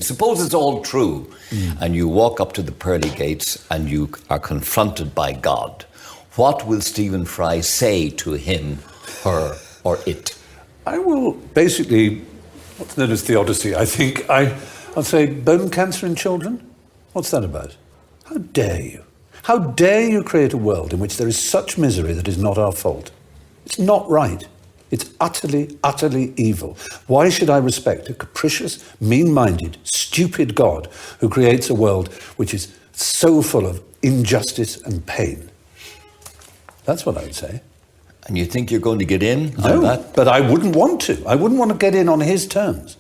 Suppose it's all true, and you walk up to the pearly gates and you are confronted by God. What will Stephen Fry say to him, her, or it? I will basically, what's known as theodicy, I think. I'll say, bone cancer in children? What's that about? How dare you? How dare you create a world in which there is such misery that is not our fault? It's not right. It's utterly, utterly evil. Why should I respect a capricious, mean-minded, stupid God who creates a world which is so full of injustice and pain? That's what I would say. And you think you're going to get in on No, that? but I wouldn't want to. I wouldn't want to get in on his terms.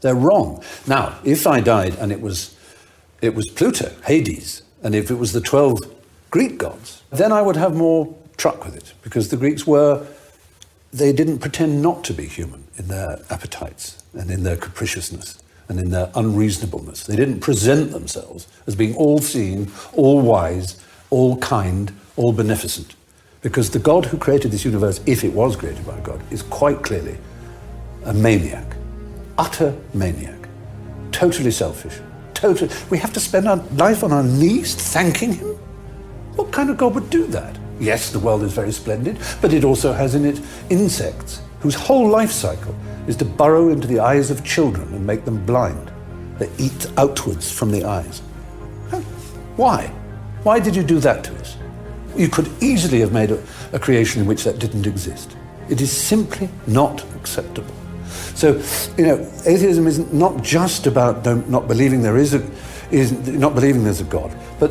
They're wrong. Now, if I died and it was Pluto, Hades, and if it was the 12 Greek gods, then I would have more truck with it, because the Greeks they didn't pretend not to be human in their appetites and in their capriciousness and in their unreasonableness. They didn't present themselves as being all-seeing, all-wise, all-kind, all-beneficent. Because the God who created this universe, if it was created by God, is quite clearly a maniac, utter maniac, totally selfish. We have to spend our life on our knees thanking him? What kind of God would do that? Yes, the world is very splendid, but it also has in it insects whose whole life cycle is to burrow into the eyes of children and make them blind. They eat outwards from the eyes. Why? Why did you do that to us? You could easily have made a creation in which that didn't exist. It is simply not acceptable. So, atheism is not just about not believing there's a God, but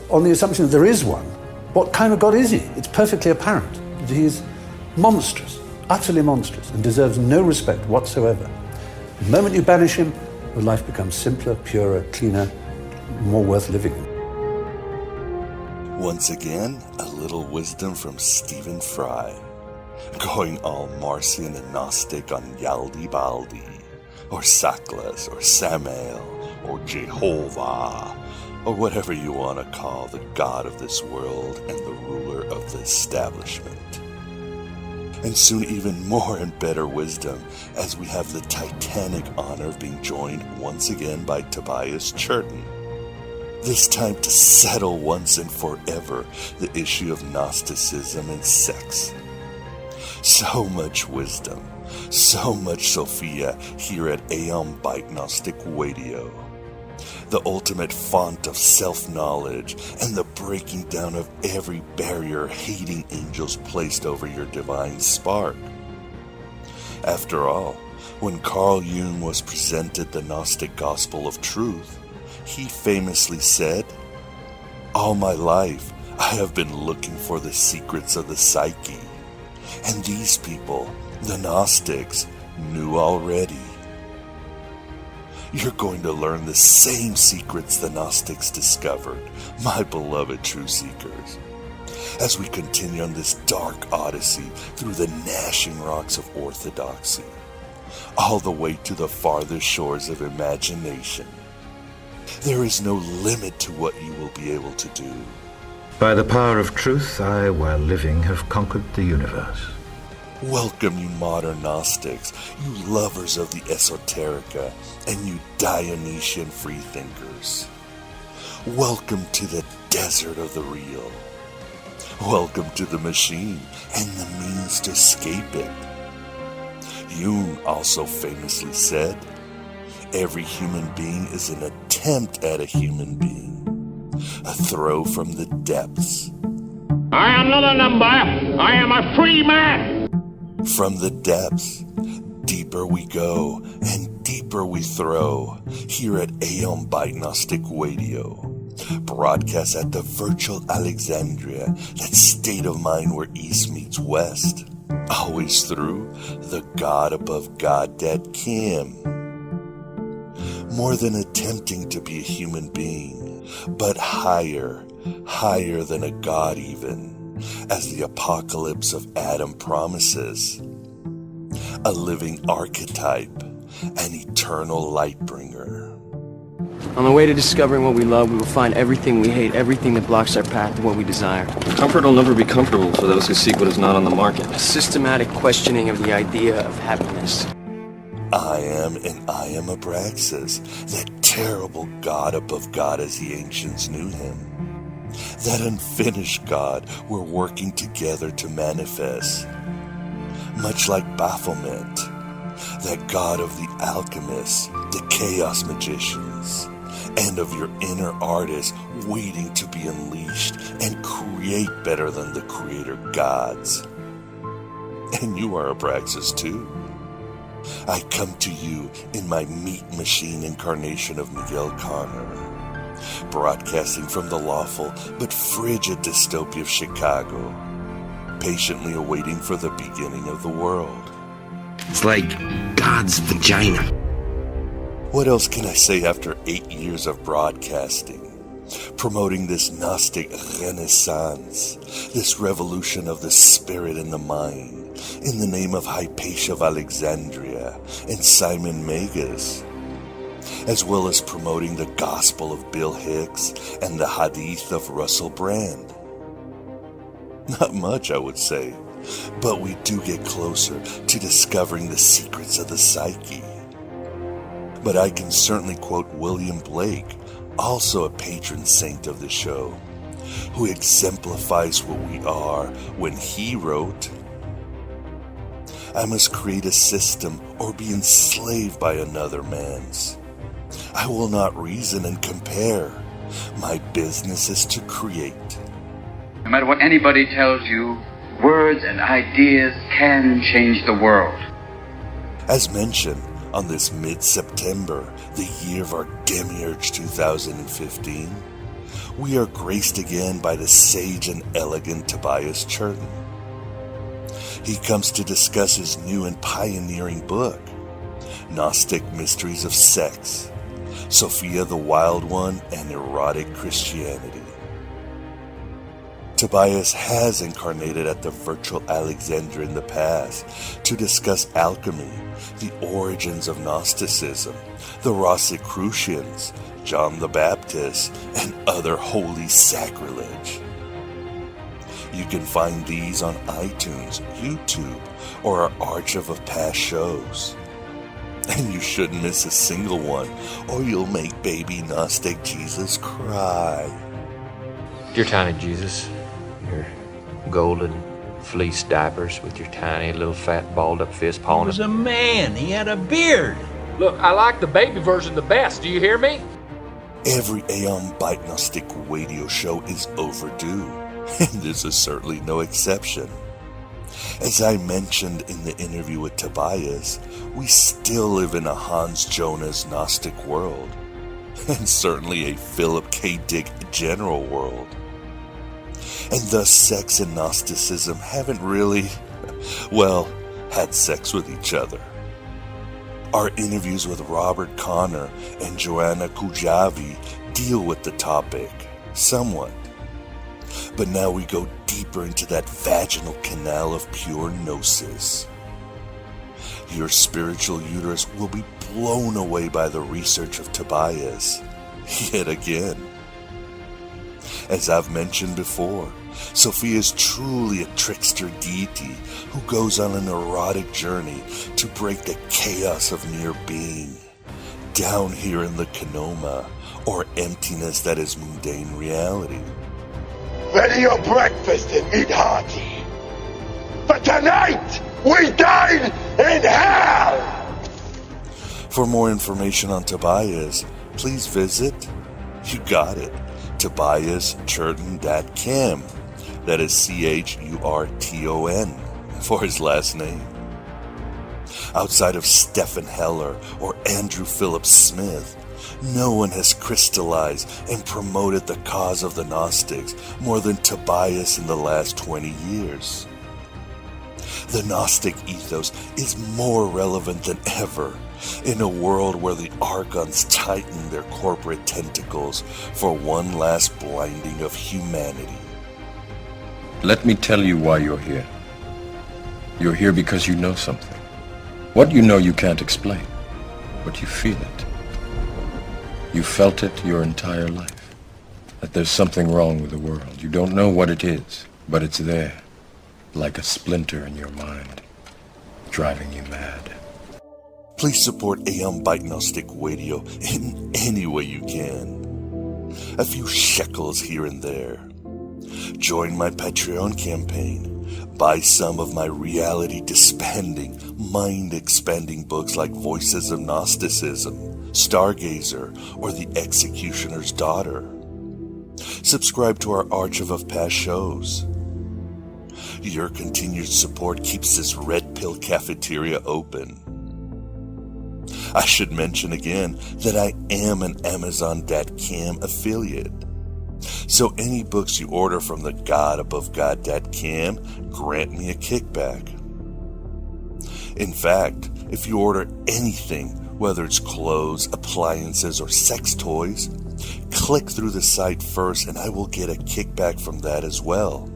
on the assumption that there is one. What kind of God is he? It's perfectly apparent that he is monstrous, utterly monstrous, and deserves no respect whatsoever. The moment you banish him, your life becomes simpler, purer, cleaner, more worth living in. Once again, a little wisdom from Stephen Fry, going all Marcion and Gnostic on Yaldi Baldi, or Saklas, or Samael, or Jehovah, or whatever you want to call the God of this world and the ruler of the establishment. And soon even more and better wisdom, as we have the titanic honor of being joined once again by Tobias Churton. This time to settle once and forever the issue of Gnosticism and sex. So much wisdom, so much Sophia here at Aeon Bite Gnostic Radio. The ultimate font of self-knowledge and the breaking down of every barrier hating angels placed over your divine spark. After all, when Carl Jung was presented the Gnostic gospel of truth, he famously said, "All my life I have been looking for the secrets of the psyche, and these people, the Gnostics, knew already." You're going to learn the same secrets the Gnostics discovered, my beloved true seekers, as we continue on this dark odyssey through the gnashing rocks of orthodoxy, all the way to the farthest shores of imagination. There is no limit to what you will be able to do. By the power of truth, I, while living, have conquered the universe. Welcome, you modern Gnostics, you lovers of the esoterica, and you Dionysian freethinkers. Welcome to the desert of the real. Welcome to the machine and the means to escape it. Jung also famously said, "Every human being is an attempt at a human being, a throw from the depths." I am not a number. I am a free man. From the depths, deeper we go and deeper we throw here at Aeon Bite Gnostic Radio. Broadcast at the virtual Alexandria, that state of mind where East meets West. Always through the God above God Dad Kim. More than attempting to be a human being, but higher than a god even. As the apocalypse of Adam promises, a living archetype, an eternal light bringer. On the way to discovering what we love, we will find everything we hate, everything that blocks our path to what we desire. Comfort will never be comfortable for those who seek what is not on the market. A systematic questioning of the idea of happiness. I am Abraxas, that terrible god above God as the ancients knew him. That unfinished God we're working together to manifest. Much like Baphomet, that god of the alchemists, the chaos magicians, and of your inner artists waiting to be unleashed and create better than the creator gods. And you are Abraxas too. I come to you in my meat machine incarnation of Miguel Connor, broadcasting from the lawful but frigid dystopia of Chicago, patiently awaiting for the beginning of the world. It's like God's vagina. What else can I say after 8 years of broadcasting, promoting this Gnostic renaissance, this revolution of the spirit and the mind, in the name of Hypatia of Alexandria and Simon Magus, as well as promoting the gospel of Bill Hicks and the hadith of Russell Brand? Not much, I would say, but we do get closer to discovering the secrets of the psyche. But I can certainly quote William Blake, also a patron saint of the show, who exemplifies what we are when he wrote, I must create a system or be enslaved by another man's. I will not reason and compare. My business is to create. No matter what anybody tells you, words and ideas can change the world. As mentioned, on this mid-September, the year of our Demiurge 2015, we are graced again by the sage and elegant Tobias Churton. He comes to discuss his new and pioneering book, Gnostic Mysteries of Sex, Sophia the Wild One, and Erotic Christianity. Tobias has incarnated at the virtual Alexandria in the past to discuss alchemy, the origins of Gnosticism, the Rosicrucians, John the Baptist, and other holy sacrilege. You can find these on iTunes, YouTube, or our archive of past shows. And you shouldn't miss a single one, or you'll make baby Gnostic Jesus cry. Dear tiny Jesus, your golden fleece diapers with your tiny little fat balled up fist pawing. He was a man. He had a beard. Look, I like the baby version the best. Do you hear me? Every Aeon Bite Gnostic radio show is overdue, and this is certainly no exception. As I mentioned in the interview with Tobias, we still live in a Hans Jonas Gnostic world, and certainly a Philip K. Dick general world. And thus sex and Gnosticism haven't really, well, had sex with each other. Our interviews with Robert Connor and Joanna Kujavi deal with the topic, somewhat. But now we go deeper into that vaginal canal of pure gnosis. Your spiritual uterus will be blown away by the research of Tobias, yet again. As I've mentioned before, Sophia is truly a trickster deity who goes on an erotic journey to break the chaos of mere being, down here in the Kenoma, or emptiness that is mundane reality. Ready your breakfast and eat hearty. For tonight, we dine in hell! For more information on Tobias, please visit, you got it, TobiasChurton.com. That is CHURTON for his last name. Outside of Stephen Heller or Andrew Phillips Smith, no one has crystallized and promoted the cause of the Gnostics more than Tobias in the last 20 years. The Gnostic ethos is more relevant than ever in a world where the archons tighten their corporate tentacles for one last blinding of humanity. Let me tell you why you're here. You're here because you know something. What you know you can't explain, but you feel it. You felt it your entire life, that there's something wrong with the world. You don't know what it is, but it's there, like a splinter in your mind, driving you mad. Please support Aeon Byte Gnostic Radio in any way you can. A few shekels here and there. Join my Patreon campaign. Buy some of my reality-dispending, mind-expanding books like Voices of Gnosticism, Stargazer, or The Executioner's Daughter. Subscribe to our archive of past shows. Your continued support keeps this red pill cafeteria open. I should mention again that I am an Amazon.com affiliate. So any books you order from the GodAboveGod.com grant me a kickback. In fact, if you order anything, whether it's clothes, appliances, or sex toys, click through the site first and I will get a kickback from that as well.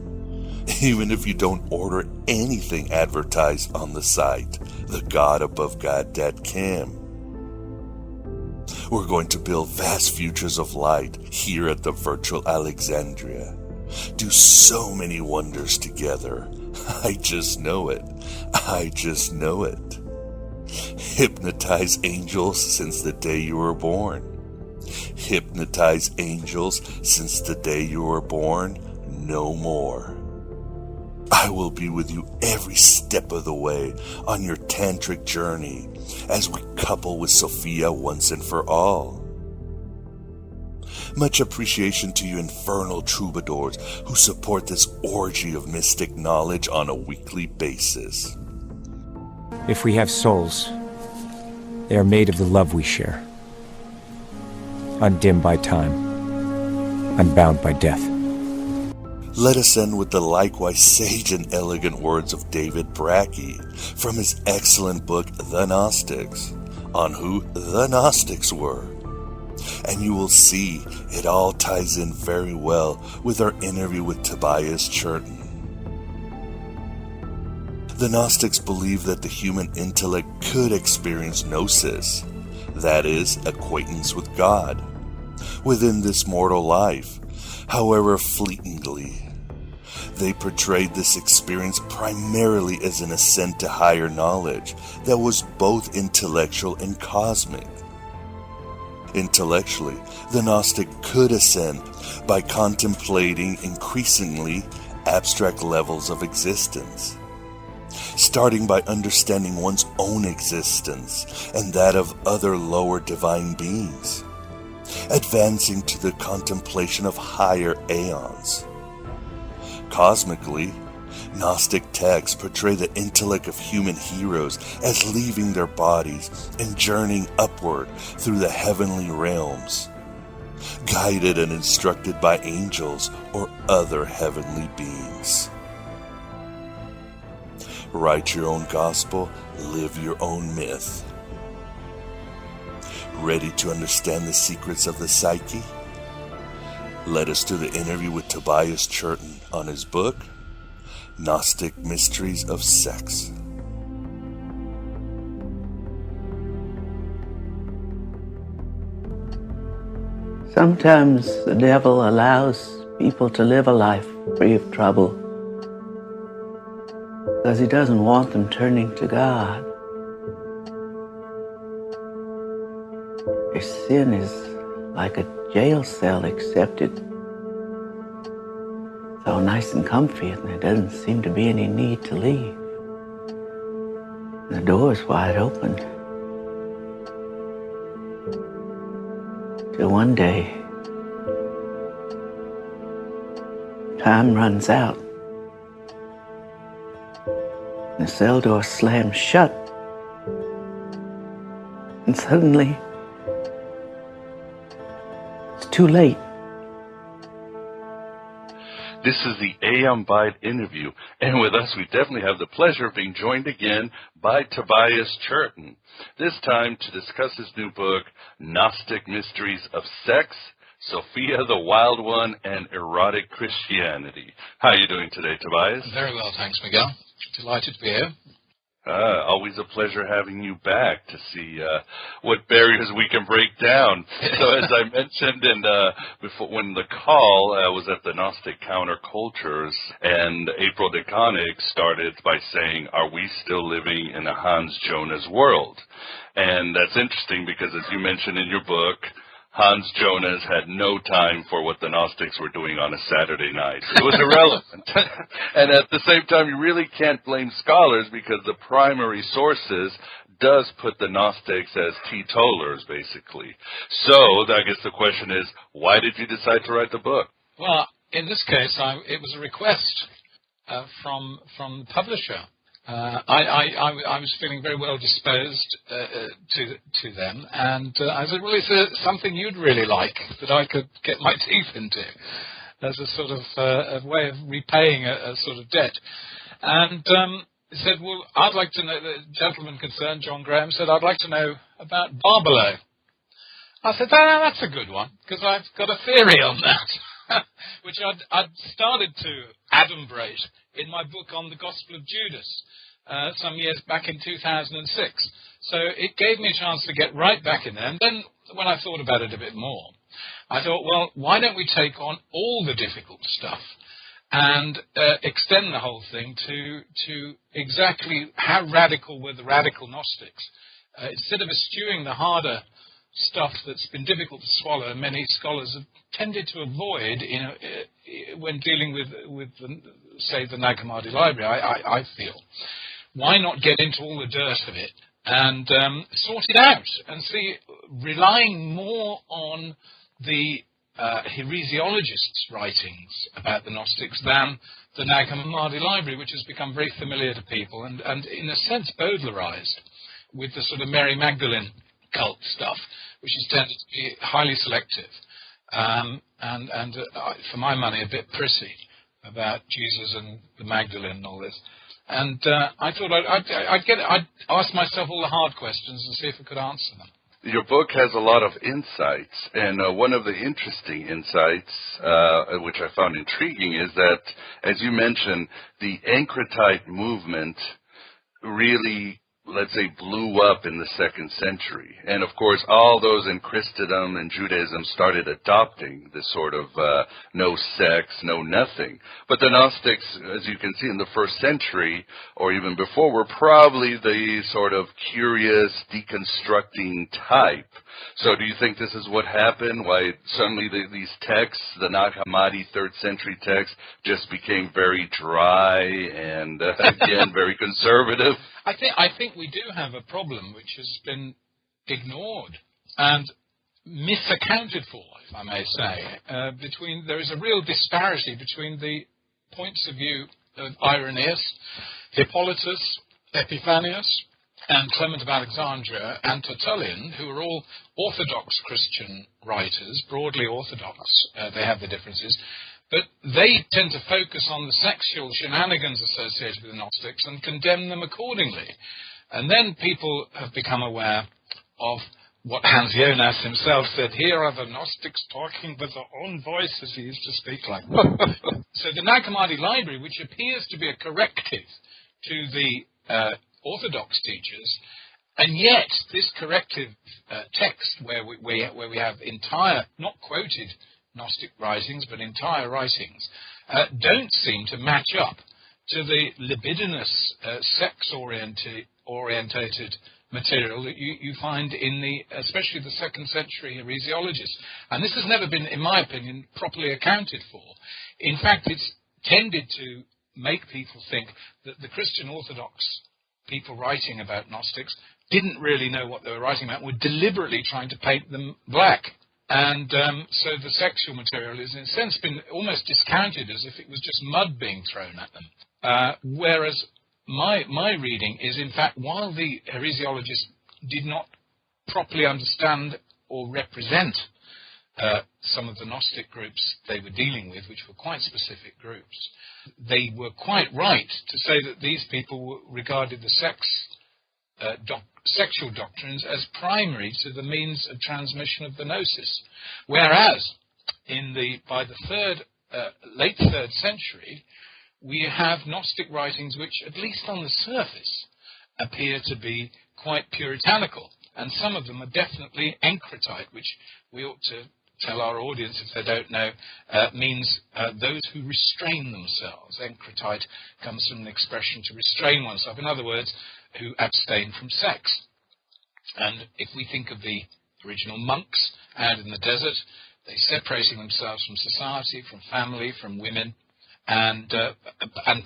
Even if you don't order anything advertised on the site, the GodAboveGod.com. We're going to build vast futures of light here at the virtual Alexandria. Do so many wonders together. I just know it. I just know it. Hypnotize angels since the day you were born. Hypnotize angels since the day you were born. No more. I will be with you every step of the way on your tantric journey as we couple with Sophia once and for all. Much appreciation to you infernal troubadours who support this orgy of mystic knowledge on a weekly basis. If we have souls, they are made of the love we share, undimmed by time, unbound by death. Let us end with the likewise sage and elegant words of David Brackey from his excellent book, The Gnostics, on who the Gnostics were. And you will see it all ties in very well with our interview with Tobias Churton. The Gnostics believed that the human intellect could experience gnosis, that is, acquaintance with God, within this mortal life, however fleetingly. They portrayed this experience primarily as an ascent to higher knowledge that was both intellectual and cosmic. Intellectually, the Gnostic could ascend by contemplating increasingly abstract levels of existence, starting by understanding one's own existence and that of other lower divine beings, advancing to the contemplation of higher aeons. Cosmically, Gnostic texts portray the intellect of human heroes as leaving their bodies and journeying upward through the heavenly realms, guided and instructed by angels or other heavenly beings. Write your own gospel, live your own myth. Ready to understand the secrets of the psyche? Led us to the interview with Tobias Churton on his book, Gnostic Mysteries of Sex. Sometimes the devil allows people to live a life free of trouble because he doesn't want them turning to God. Their sin is like a jail cell, except it's so nice and comfy and there doesn't seem to be any need to leave. And the door's wide open. Till one day, time runs out. The cell door slams shut. And suddenly, it's too late. This is the Aeon Byte interview, and with us we definitely have the pleasure of being joined again by Tobias Churton, this time to discuss his new book, Gnostic Mysteries of Sex, Sophia the Wild One, and Erotic Christianity. How are you doing today, Tobias? Very well, thanks, Miguel. Delighted to be here. Always a pleasure having you back to see what barriers we can break down. So as I mentioned before, when the call was at the Gnostic Countercultures, and April DeConnick started by saying, "Are we still living in a Hans Jonas world?" And that's interesting because, as you mentioned in your book, Hans Jonas had no time for what the Gnostics were doing on a Saturday night. It was irrelevant. And at the same time, you really can't blame scholars because the primary sources does put the Gnostics as teetotalers, basically. So I guess the question is, why did you decide to write the book? Well, in this case, it was a request from the publisher. I was feeling very well disposed to them, and I said, well, it's something you'd really like that I could get my teeth into as a sort of a way of repaying a sort of debt. And he said, well, I'd like to know, the gentleman concerned, John Graham, said, I'd like to know about Barbelo. I said, that's a good one, because I've got a theory on that, which I'd started to adumbrate in my book on the Gospel of Judas, some years back in 2006. So it gave me a chance to get right back in there. And then when I thought about it a bit more, I thought, well, why don't we take on all the difficult stuff and extend the whole thing to exactly how radical were the radical Gnostics. Instead of eschewing the harder stuff that's been difficult to swallow, many scholars have tended to avoid, when dealing with say, the Nag Hammadi library, I feel. Why not get into all the dirt of it and sort it out and see, relying more on the heresiologists' writings about the Gnostics than the Nag Hammadi library, which has become very familiar to people and in a sense Bowdlerized with the sort of Mary Magdalene cult stuff, which has tended to be highly selective and for my money, a bit prissy about Jesus and the Magdalene and all this. And I thought I'd ask myself all the hard questions and see if I could answer them. Your book has a lot of insights, and one of the interesting insights, which I found intriguing, is that, as you mentioned, the Ankritite movement really, let's say, blew up in the 2nd century. And, of course, all those in Christendom and Judaism started adopting this sort of no sex, no nothing. But the Gnostics, as you can see in the 1st century, or even before, were probably the sort of curious, deconstructing type. So do you think this is what happened? Why suddenly these texts, the Nag Hammadi 3rd century texts, just became very dry and, again, very conservative? I think we do have a problem which has been ignored and misaccounted for, if I may say. There is a real disparity between the points of view of Irenaeus, Hippolytus, Epiphanius, and Clement of Alexandria and Tertullian, who are all Orthodox Christian writers, broadly Orthodox. They have the differences. But they tend to focus on the sexual shenanigans associated with the Gnostics and condemn them accordingly. And then people have become aware of what Hans Jonas himself said, here are the Gnostics talking with their own voice, as he used to speak like. So the Nag Hammadi library, which appears to be a corrective to the Orthodox teachers, and yet this corrective text where we have entire, not quoted Gnostic writings, but entire writings, don't seem to match up to the libidinous, sex-orientated material that you find in especially the 2nd century heresiologists. And this has never been, in my opinion, properly accounted for. In fact, it's tended to make people think that the Christian Orthodox people writing about Gnostics didn't really know what they were writing about, were deliberately trying to paint them black. And so the sexual material has, in a sense, been almost discounted as if it was just mud being thrown at them. Whereas my reading is, in fact, while the heresiologists did not properly understand or represent some of the Gnostic groups they were dealing with, which were quite specific groups, they were quite right to say that these people regarded the sexual doctrines as primary to the means of transmission of the gnosis. Whereas by the late 3rd century, we have Gnostic writings which, at least on the surface, appear to be quite puritanical. And some of them are definitely Ankritite, which we ought to tell our audience, if they don't know, means those who restrain themselves. Ankritite comes from an expression to restrain oneself. In other words, who abstain from sex. And if we think of the original monks out in the desert, they separating themselves from society, from family, from women, and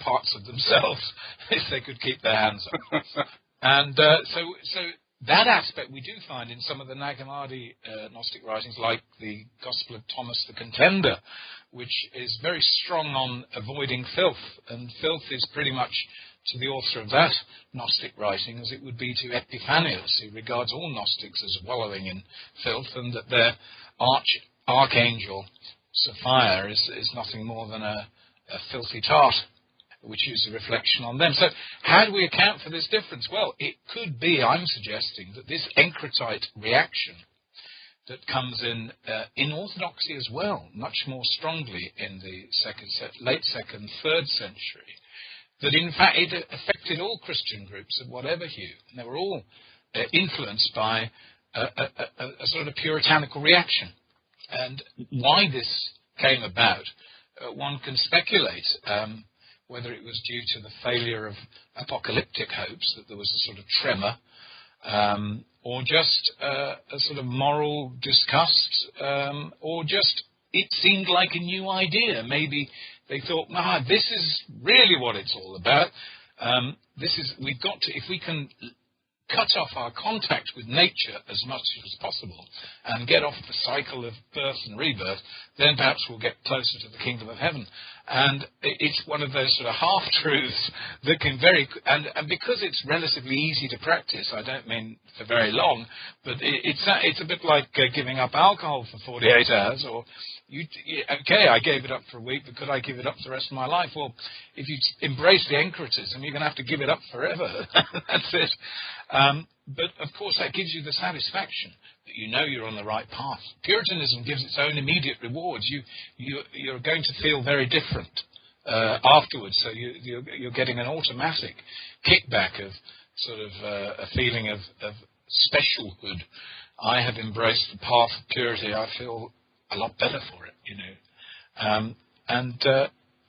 parts of themselves, if they could keep their hands off. And so that aspect we do find in some of the Nag Hammadi Gnostic writings, like the Gospel of Thomas the Contender, which is very strong on avoiding filth. And filth is pretty much to the author of that Gnostic writing as it would be to Epiphanius, who regards all Gnostics as wallowing in filth, and that their archangel Sophia is nothing more than a filthy tart, which is a reflection on them. So how do we account for this difference? Well, it could be, I'm suggesting, that this encrotite reaction that comes in Orthodoxy as well, much more strongly in the late 2nd, 3rd century, that in fact it affected all Christian groups of whatever hue, and they were all influenced by a sort of puritanical reaction. And why this came about, one can speculate, whether it was due to the failure of apocalyptic hopes, that there was a sort of tremor, or just a sort of moral disgust, or just it seemed like a new idea. Maybe they thought, this is really what it's all about. We've got to, if we can cut off our contact with nature as much as possible and get off the cycle of birth and rebirth, then perhaps we'll get closer to the kingdom of heaven. And it's one of those sort of half-truths that can and because it's relatively easy to practice, I don't mean for very long, but it's a bit like giving up alcohol for 48 hours, or okay, I gave it up for a week, but could I give it up for the rest of my life? Well, if you embrace the encrotism, you're going to have to give it up forever. That's it. But, of course, that gives you the satisfaction that you know you're on the right path. Puritanism gives its own immediate rewards. You're going to feel very different afterwards, so you're getting an automatic kickback of sort of a feeling of specialhood. I have embraced the path of purity. I feel a lot better for it, you know.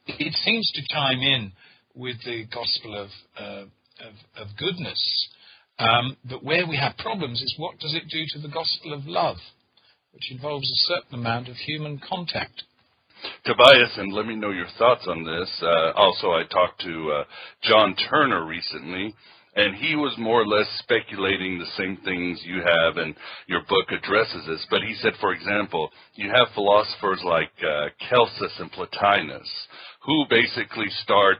It seems to chime in with the gospel of goodness. But where we have problems is, what does it do to the gospel of love, which involves a certain amount of human contact? Tobias, and let me know your thoughts on this. Also, I talked to John Turner recently, and he was more or less speculating the same things you have, and your book addresses this. But he said, for example, you have philosophers like Celsus and Plotinus, who basically start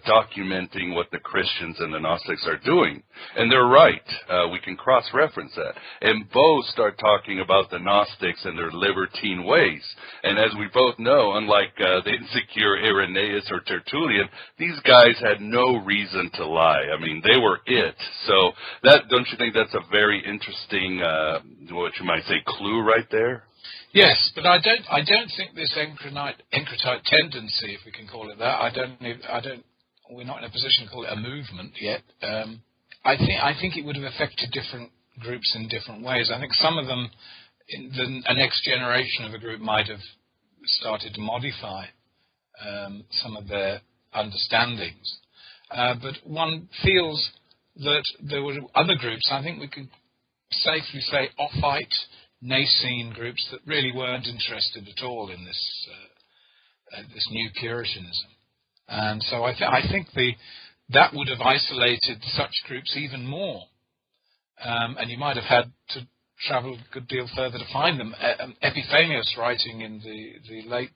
documenting what the Christians and the Gnostics are doing. And they're right. We can cross-reference that. And both start talking about the Gnostics and their libertine ways. And as we both know, unlike the insecure Irenaeus or Tertullian, these guys had no reason to lie. I mean, they were it. So don't you think that's a very interesting, what you might say, clue right there? Yes, but I don't think this encrotite tendency, if we can call it that, we're not in a position to call it a movement yet. I think it would have affected different groups in different ways. I think some of them, a next generation of a group might have started to modify some of their understandings. But one feels that there were other groups, I think we could safely say off-white, Nicene groups that really weren't interested at all in this this new Puritanism, and so I think that would have isolated such groups even more, and you might have had to travel a good deal further to find them. Epiphanius, writing in the late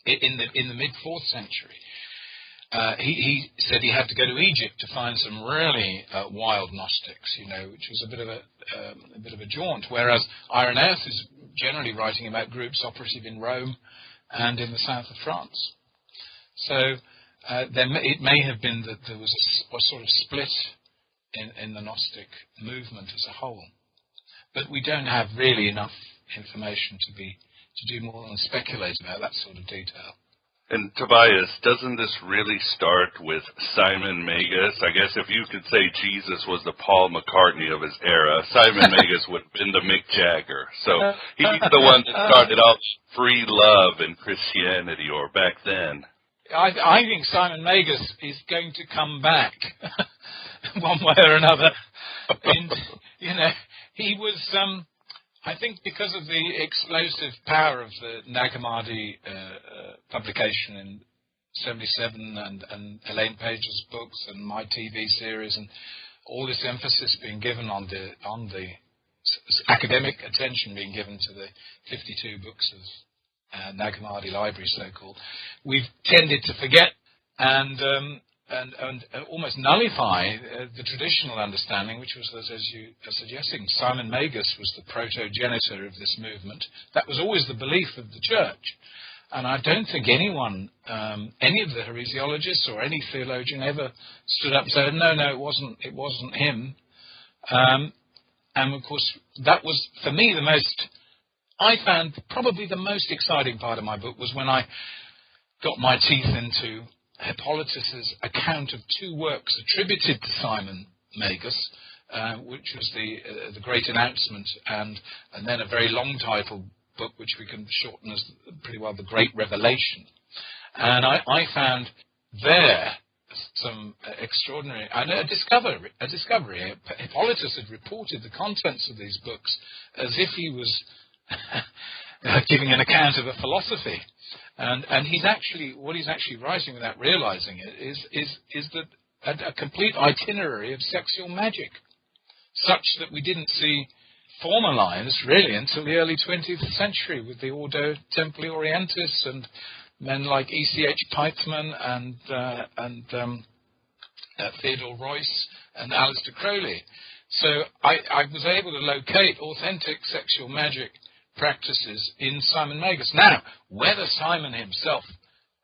in the mid 4th century, he said he had to go to Egypt to find some really wild Gnostics, you know, which was a bit of a jaunt. Whereas Irenaeus is generally writing about groups operative in Rome and in the south of France. So it may have been that there was a sort of split in the Gnostic movement as a whole, but we don't have really enough information to do more than speculate about that sort of detail. And Tobias, doesn't this really start with Simon Magus? I guess if you could say Jesus was the Paul McCartney of his era, Simon Magus would have been the Mick Jagger. So he's the one that started out free love in Christianity, or back then. I think Simon Magus is going to come back. one way or another. And, you know, he was, I think because of the explosive power of the Nag Hammadi publication in 77 and Elaine Page's books and my TV series and all this emphasis being given on the academic attention being given to the 52 books of Nag Hammadi library, so-called, we've tended to forget and almost nullify the traditional understanding, which was, as you are suggesting, Simon Magus was the protogenitor of this movement. That was always the belief of the church. And I don't think anyone, any of the heresiologists or any theologian ever stood up and said, no, it wasn't him. And of course, that was, for me, I found probably the most exciting part of my book was when I got my teeth into Hippolytus's account of two works attributed to Simon Magus, which was the Great Announcement, and then a very long title book which we can shorten as pretty well the Great Revelation. And I found there some extraordinary, and a discovery. Hippolytus had reported the contents of these books as if he was giving an account of a philosophy. And he's actually, what he's actually writing without realizing it is that a complete itinerary of sexual magic, such that we didn't see formalized really until the early 20th century with the Ordo Templi Orientis and men like E.C.H. Pipesman and Theodore Royce and Aleister Crowley. So I was able to locate authentic sexual magic practices in Simon Magus. Now, whether Simon himself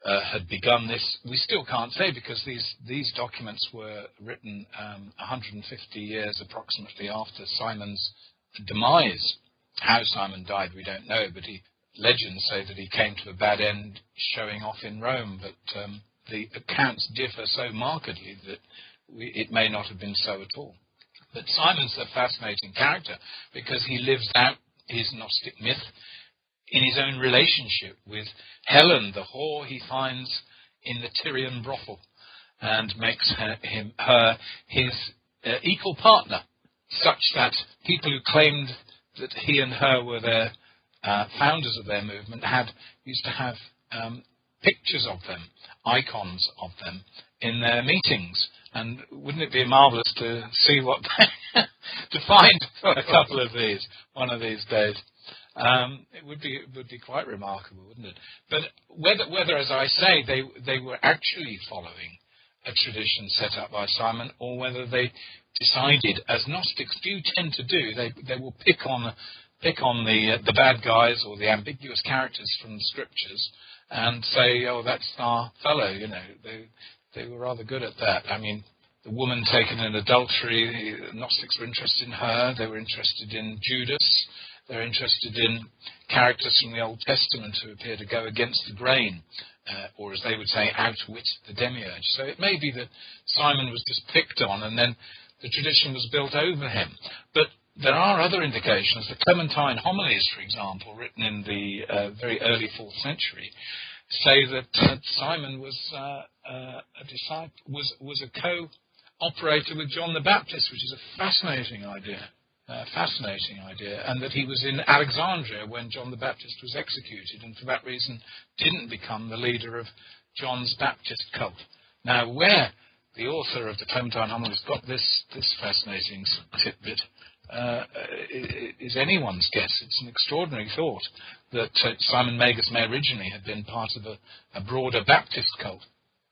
had begun this, we still can't say, because these documents were written 150 years approximately after Simon's demise. How Simon died, we don't know, but legends say that he came to a bad end showing off in Rome, but the accounts differ so markedly that it may not have been so at all. But Simon's a fascinating character because he lives out his Gnostic myth in his own relationship with Helen, the whore he finds in the Tyrian brothel, and makes her his equal partner, such that people who claimed that he and her were their founders of their movement used to have pictures of them, icons of them in their meetings. And wouldn't it be marvellous to see what to find a couple of these one of these days? It would be quite remarkable, wouldn't it? But whether as I say, they were actually following a tradition set up by Simon, or whether they decided, as Gnostics do tend to do, they will pick on the bad guys or the ambiguous characters from the scriptures and say, oh, that's our fellow, you know. They were rather good at that. I mean, the woman taken in adultery, the Gnostics were interested in her. They were interested in Judas. They're interested in characters from the Old Testament who appear to go against the grain, or as they would say, outwit the demiurge. So it may be that Simon was just picked on and then the tradition was built over him. But there are other indications. The Clementine homilies, for example, written in the very early 4th century, say that Simon was a disciple, was a co-operator with John the Baptist, which is a fascinating idea, and that he was in Alexandria when John the Baptist was executed, and for that reason didn't become the leader of John's Baptist cult. Now, where the author of the Clementine homilies got this fascinating tidbit is anyone's guess. It's an extraordinary thought that Simon Magus may originally have been part of a broader Baptist cult.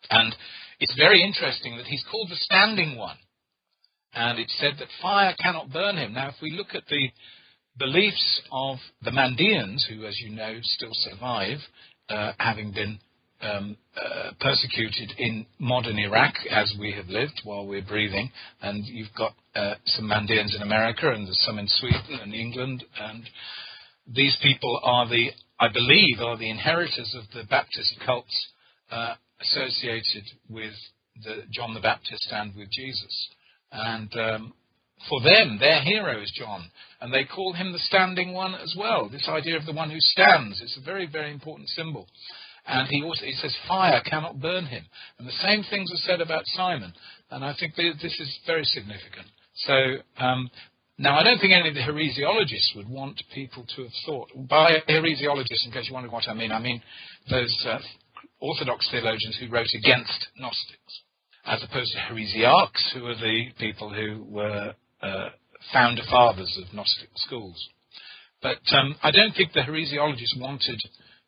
And it's very interesting that he's called the Standing One. And it's said that fire cannot burn him. Now, if we look at the beliefs of the Mandeans, who, as you know, still survive, having been persecuted in modern Iraq, as we have lived while we're breathing, and you've got some Mandeans in America, and there's some in Sweden and England, and these people are I believe, the inheritors of the Baptist cults associated with John the Baptist and with Jesus. And for them, their hero is John, and they call him the Standing One as well. This idea of the one who stands is a very, very important symbol. And he says fire cannot burn him. And the same things are said about Simon. And I think this is very significant. So now I don't think any of the heresiologists would want people to have thought. By heresiologists, in case you wonder what I mean those Orthodox theologians who wrote against Gnostics, as opposed to heresiarchs, who are the people who were founder fathers of Gnostic schools. But I don't think the heresiologists wanted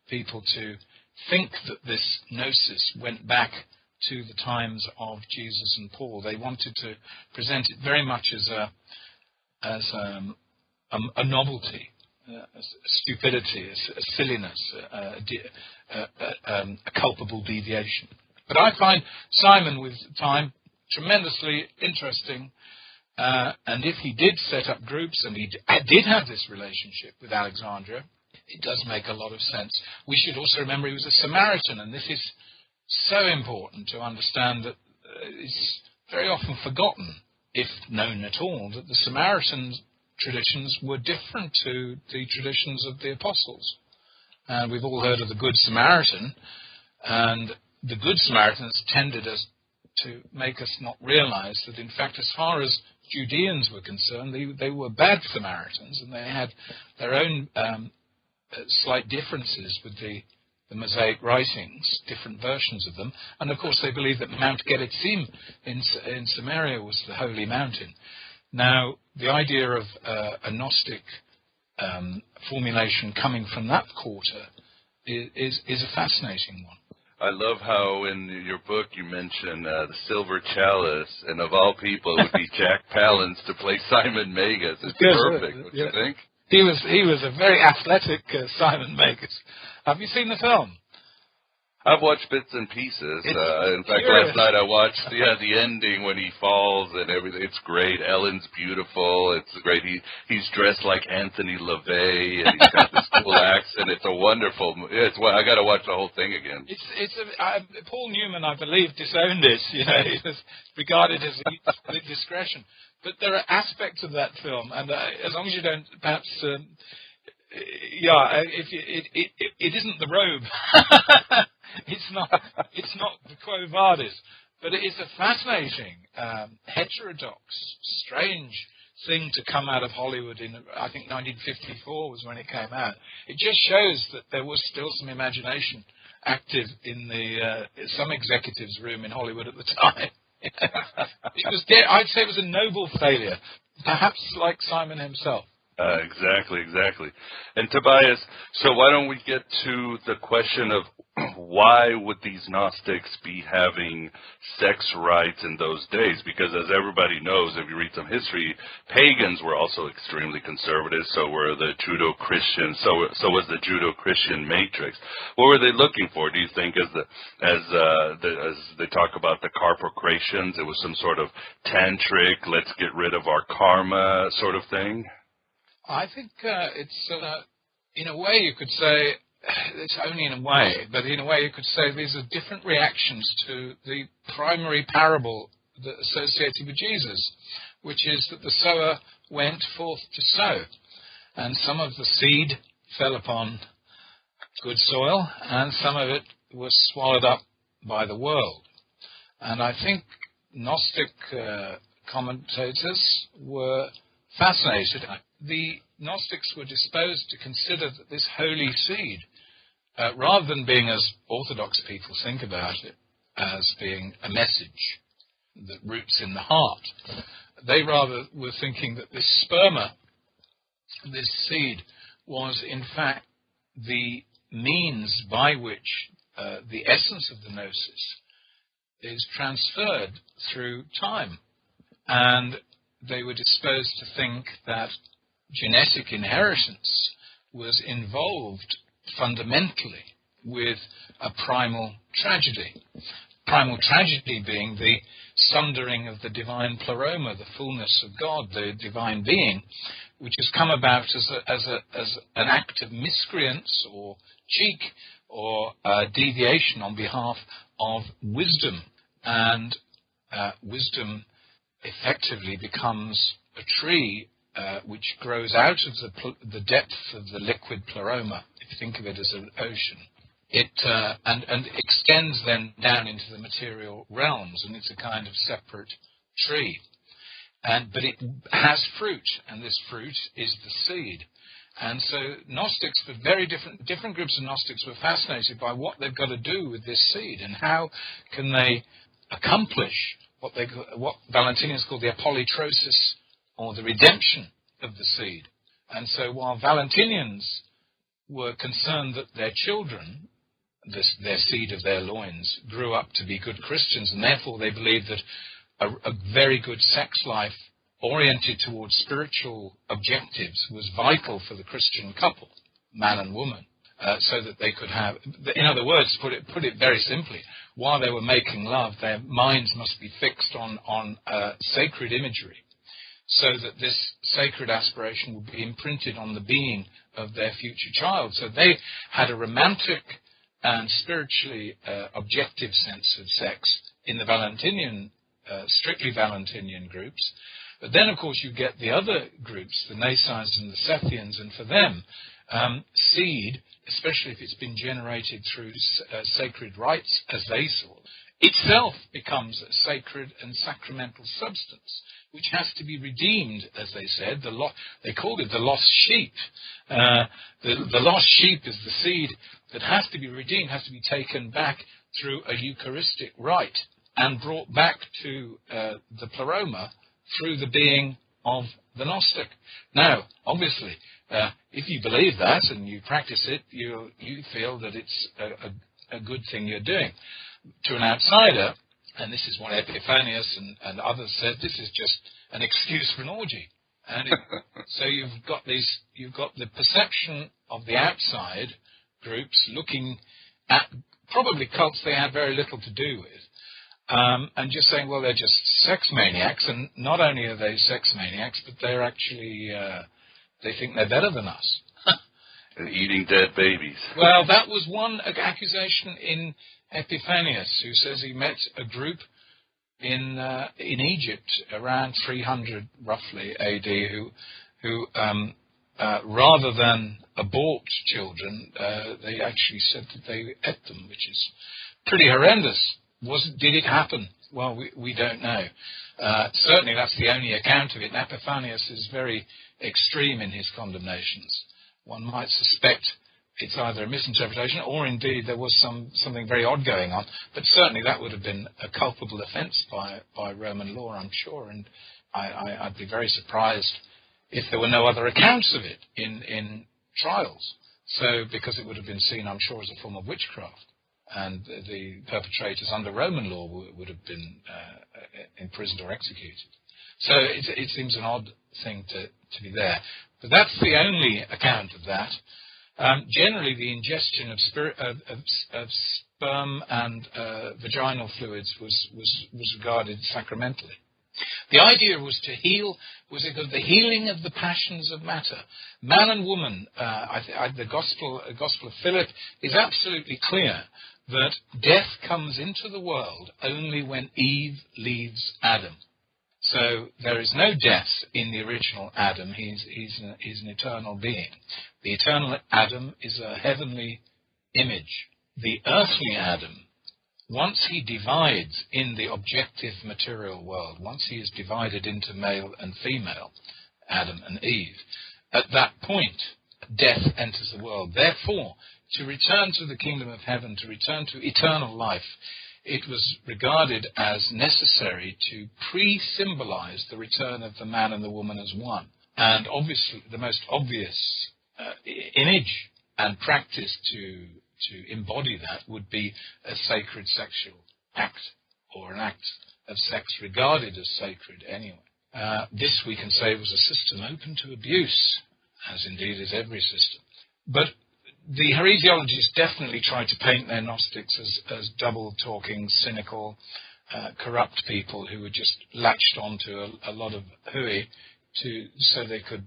people to think that this gnosis went back to the times of Jesus and Paul. They wanted to present it very much as a novelty, a stupidity, a silliness, a culpable deviation. But I find Simon, with time, tremendously interesting. And if he did set up groups, and he did have this relationship with Alexandria, it does make a lot of sense. We should also remember he was a Samaritan, and this is so important to understand that it's very often forgotten, if known at all, that the Samaritan traditions were different to the traditions of the apostles. And we've all heard of the Good Samaritan, and the Good Samaritans tended to make us not realize that, in fact, as far as Judeans were concerned, they were bad Samaritans, and they had their own slight differences with the Mosaic writings, different versions of them. And of course they believed that Mount Gerizim in Samaria was the holy mountain. Now, the idea of a Gnostic formulation coming from that quarter is a fascinating one. I love how in your book you mention the Silver Chalice, and of all people it would be Jack Palance to play Simon Magus. It's perfect, don't you think? He was a very athletic Simon Magus. Have you seen the film? I've watched bits and pieces. In fact, last night I watched the ending when he falls and everything. It's great. Ellen's beautiful. It's great. He's dressed like Anthony LaVey, and he's got this cool accent. It's a wonderful. I got to watch the whole thing again. Paul Newman, I believe, disowned it. It was regarded as with discretion. But there are aspects of that film, and as long as you don't, perhaps. It isn't the robe. It's not the Quo Vadis, but it is a fascinating, heterodox, strange thing to come out of Hollywood in, I think, 1954 was when it came out. It just shows that there was still some imagination active in some executives' room in Hollywood at the time. I'd say it was a noble failure, perhaps like Simon himself. Exactly. And Tobias, so why don't we get to the question of why would these Gnostics be having sex rites in those days? Because as everybody knows, if you read some history, pagans were also extremely conservative, so were the Judo-Christians, so was the Judo-Christian matrix. What were they looking for? Do you think as they talk about the Carpocratians, it was some sort of tantric, let's get rid of our karma sort of thing? I think it's, in a way you could say, it's only in a way, but in a way you could say these are different reactions to the primary parable associated with Jesus, which is that the sower went forth to sow, and some of the seed fell upon good soil, and some of it was swallowed up by the world. And I think Gnostic commentators were fascinated. The Gnostics were disposed to consider that this holy seed, rather than being, as Orthodox people think about it, as being a message that roots in the heart, they rather were thinking that this sperma, this seed, was in fact the means by which the essence of the gnosis is transferred through time. And they were disposed to think that genetic inheritance was involved fundamentally with a primal tragedy. Primal tragedy being the sundering of the divine pleroma, the fullness of God, the divine being, which has come about as an act of miscreance or cheek or deviation on behalf of wisdom. And wisdom effectively becomes a tree which grows out of the depth of the liquid pleroma, if you think of it as an ocean. and extends then down into the material realms, and it's a kind of separate tree. But it has fruit, and this fruit is the seed. And so Gnostics, the very different groups of Gnostics were fascinated by what they've got to do with this seed, and how can they accomplish what Valentinians call the apolytrosis, or the redemption of the seed. And so while Valentinians were concerned that their children, their seed of their loins, grew up to be good Christians, and therefore they believed that a very good sex life oriented towards spiritual objectives was vital for the Christian couple, man and woman, so that they could have, in other words, put it very simply, while they were making love, their minds must be fixed on sacred imagery, so that this sacred aspiration would be imprinted on the being of their future child. So they had a romantic and spiritually objective sense of sex in the Valentinian, strictly Valentinian groups. But then, of course, you get the other groups, the Gnostics and the Sethians, and for them, seed, especially if it's been generated through sacred rites, as they saw, itself becomes a sacred and sacramental substance, which has to be redeemed, as they said. They called it the lost sheep. The lost sheep is the seed that has to be redeemed, has to be taken back through a Eucharistic rite and brought back to the pleroma through the being of the Gnostic. Now, obviously, if you believe that and you practice it, you feel that it's a good thing you're doing. To an outsider, and this is what Epiphanius and others said, this is just an excuse for an orgy. And so you've got the perception of the outside groups looking at probably cults they had very little to do with. And just saying, well, they're just sex maniacs, and not only are they sex maniacs, but they're actually, they think they're better than us. And eating dead babies. Well, that was one accusation in Epiphanius, who says he met a group in Egypt around 300, roughly, AD, who rather than abort children, they actually said that they ate them, which is pretty horrendous. Did it happen? Well, we don't know. Certainly that's the only account of it. And Epiphanius is very extreme in his condemnations. One might suspect it's either a misinterpretation or indeed there was something very odd going on. But certainly that would have been a culpable offence by Roman law, I'm sure. And I'd be very surprised if there were no other accounts of it in trials. So, because it would have been seen, I'm sure, as a form of witchcraft. And the perpetrators under Roman law would have been imprisoned or executed. So it seems an odd thing to be there. But that's the only account of that. Generally, the ingestion of sperm and vaginal fluids was regarded sacramentally. The idea was to heal, was it the healing of the passions of matter? Man and woman, the Gospel of Philip is absolutely clear that death comes into the world only when Eve leaves Adam. So there is no death in the original Adam. He's an eternal being. The eternal Adam is a heavenly image. The earthly Adam, once he divides in the objective material world, once he is divided into male and female, Adam and Eve, at that point, death enters the world. Therefore, to return to the kingdom of heaven, to return to eternal life, it was regarded as necessary to pre-symbolize the return of the man and the woman as one. And obviously, the most obvious image and practice to embody that would be a sacred sexual act, or an act of sex regarded as sacred anyway. This, we can say, was a system open to abuse, as indeed is every system. But the heresiologists definitely tried to paint their Gnostics as double-talking, cynical, corrupt people who were just latched onto a lot of hooey so they could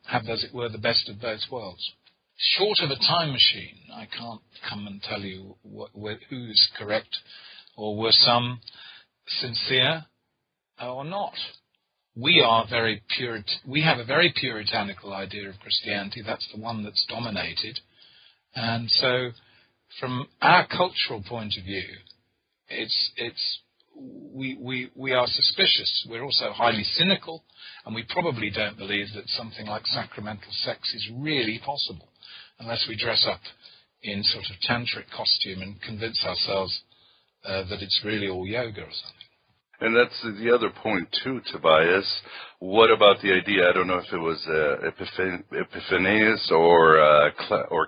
have, as it were, the best of both worlds. Short of a time machine, I can't come and tell you who's correct, or were some sincere or not. We have a very puritanical idea of Christianity. That's the one that's dominated. And so from our cultural point of view, we are suspicious. We're also highly cynical, and we probably don't believe that something like sacramental sex is really possible, unless we dress up in sort of tantric costume and convince ourselves that it's really all yoga or something. And that's the other point too, Tobias. What about the idea? I don't know if it was Epiphanius or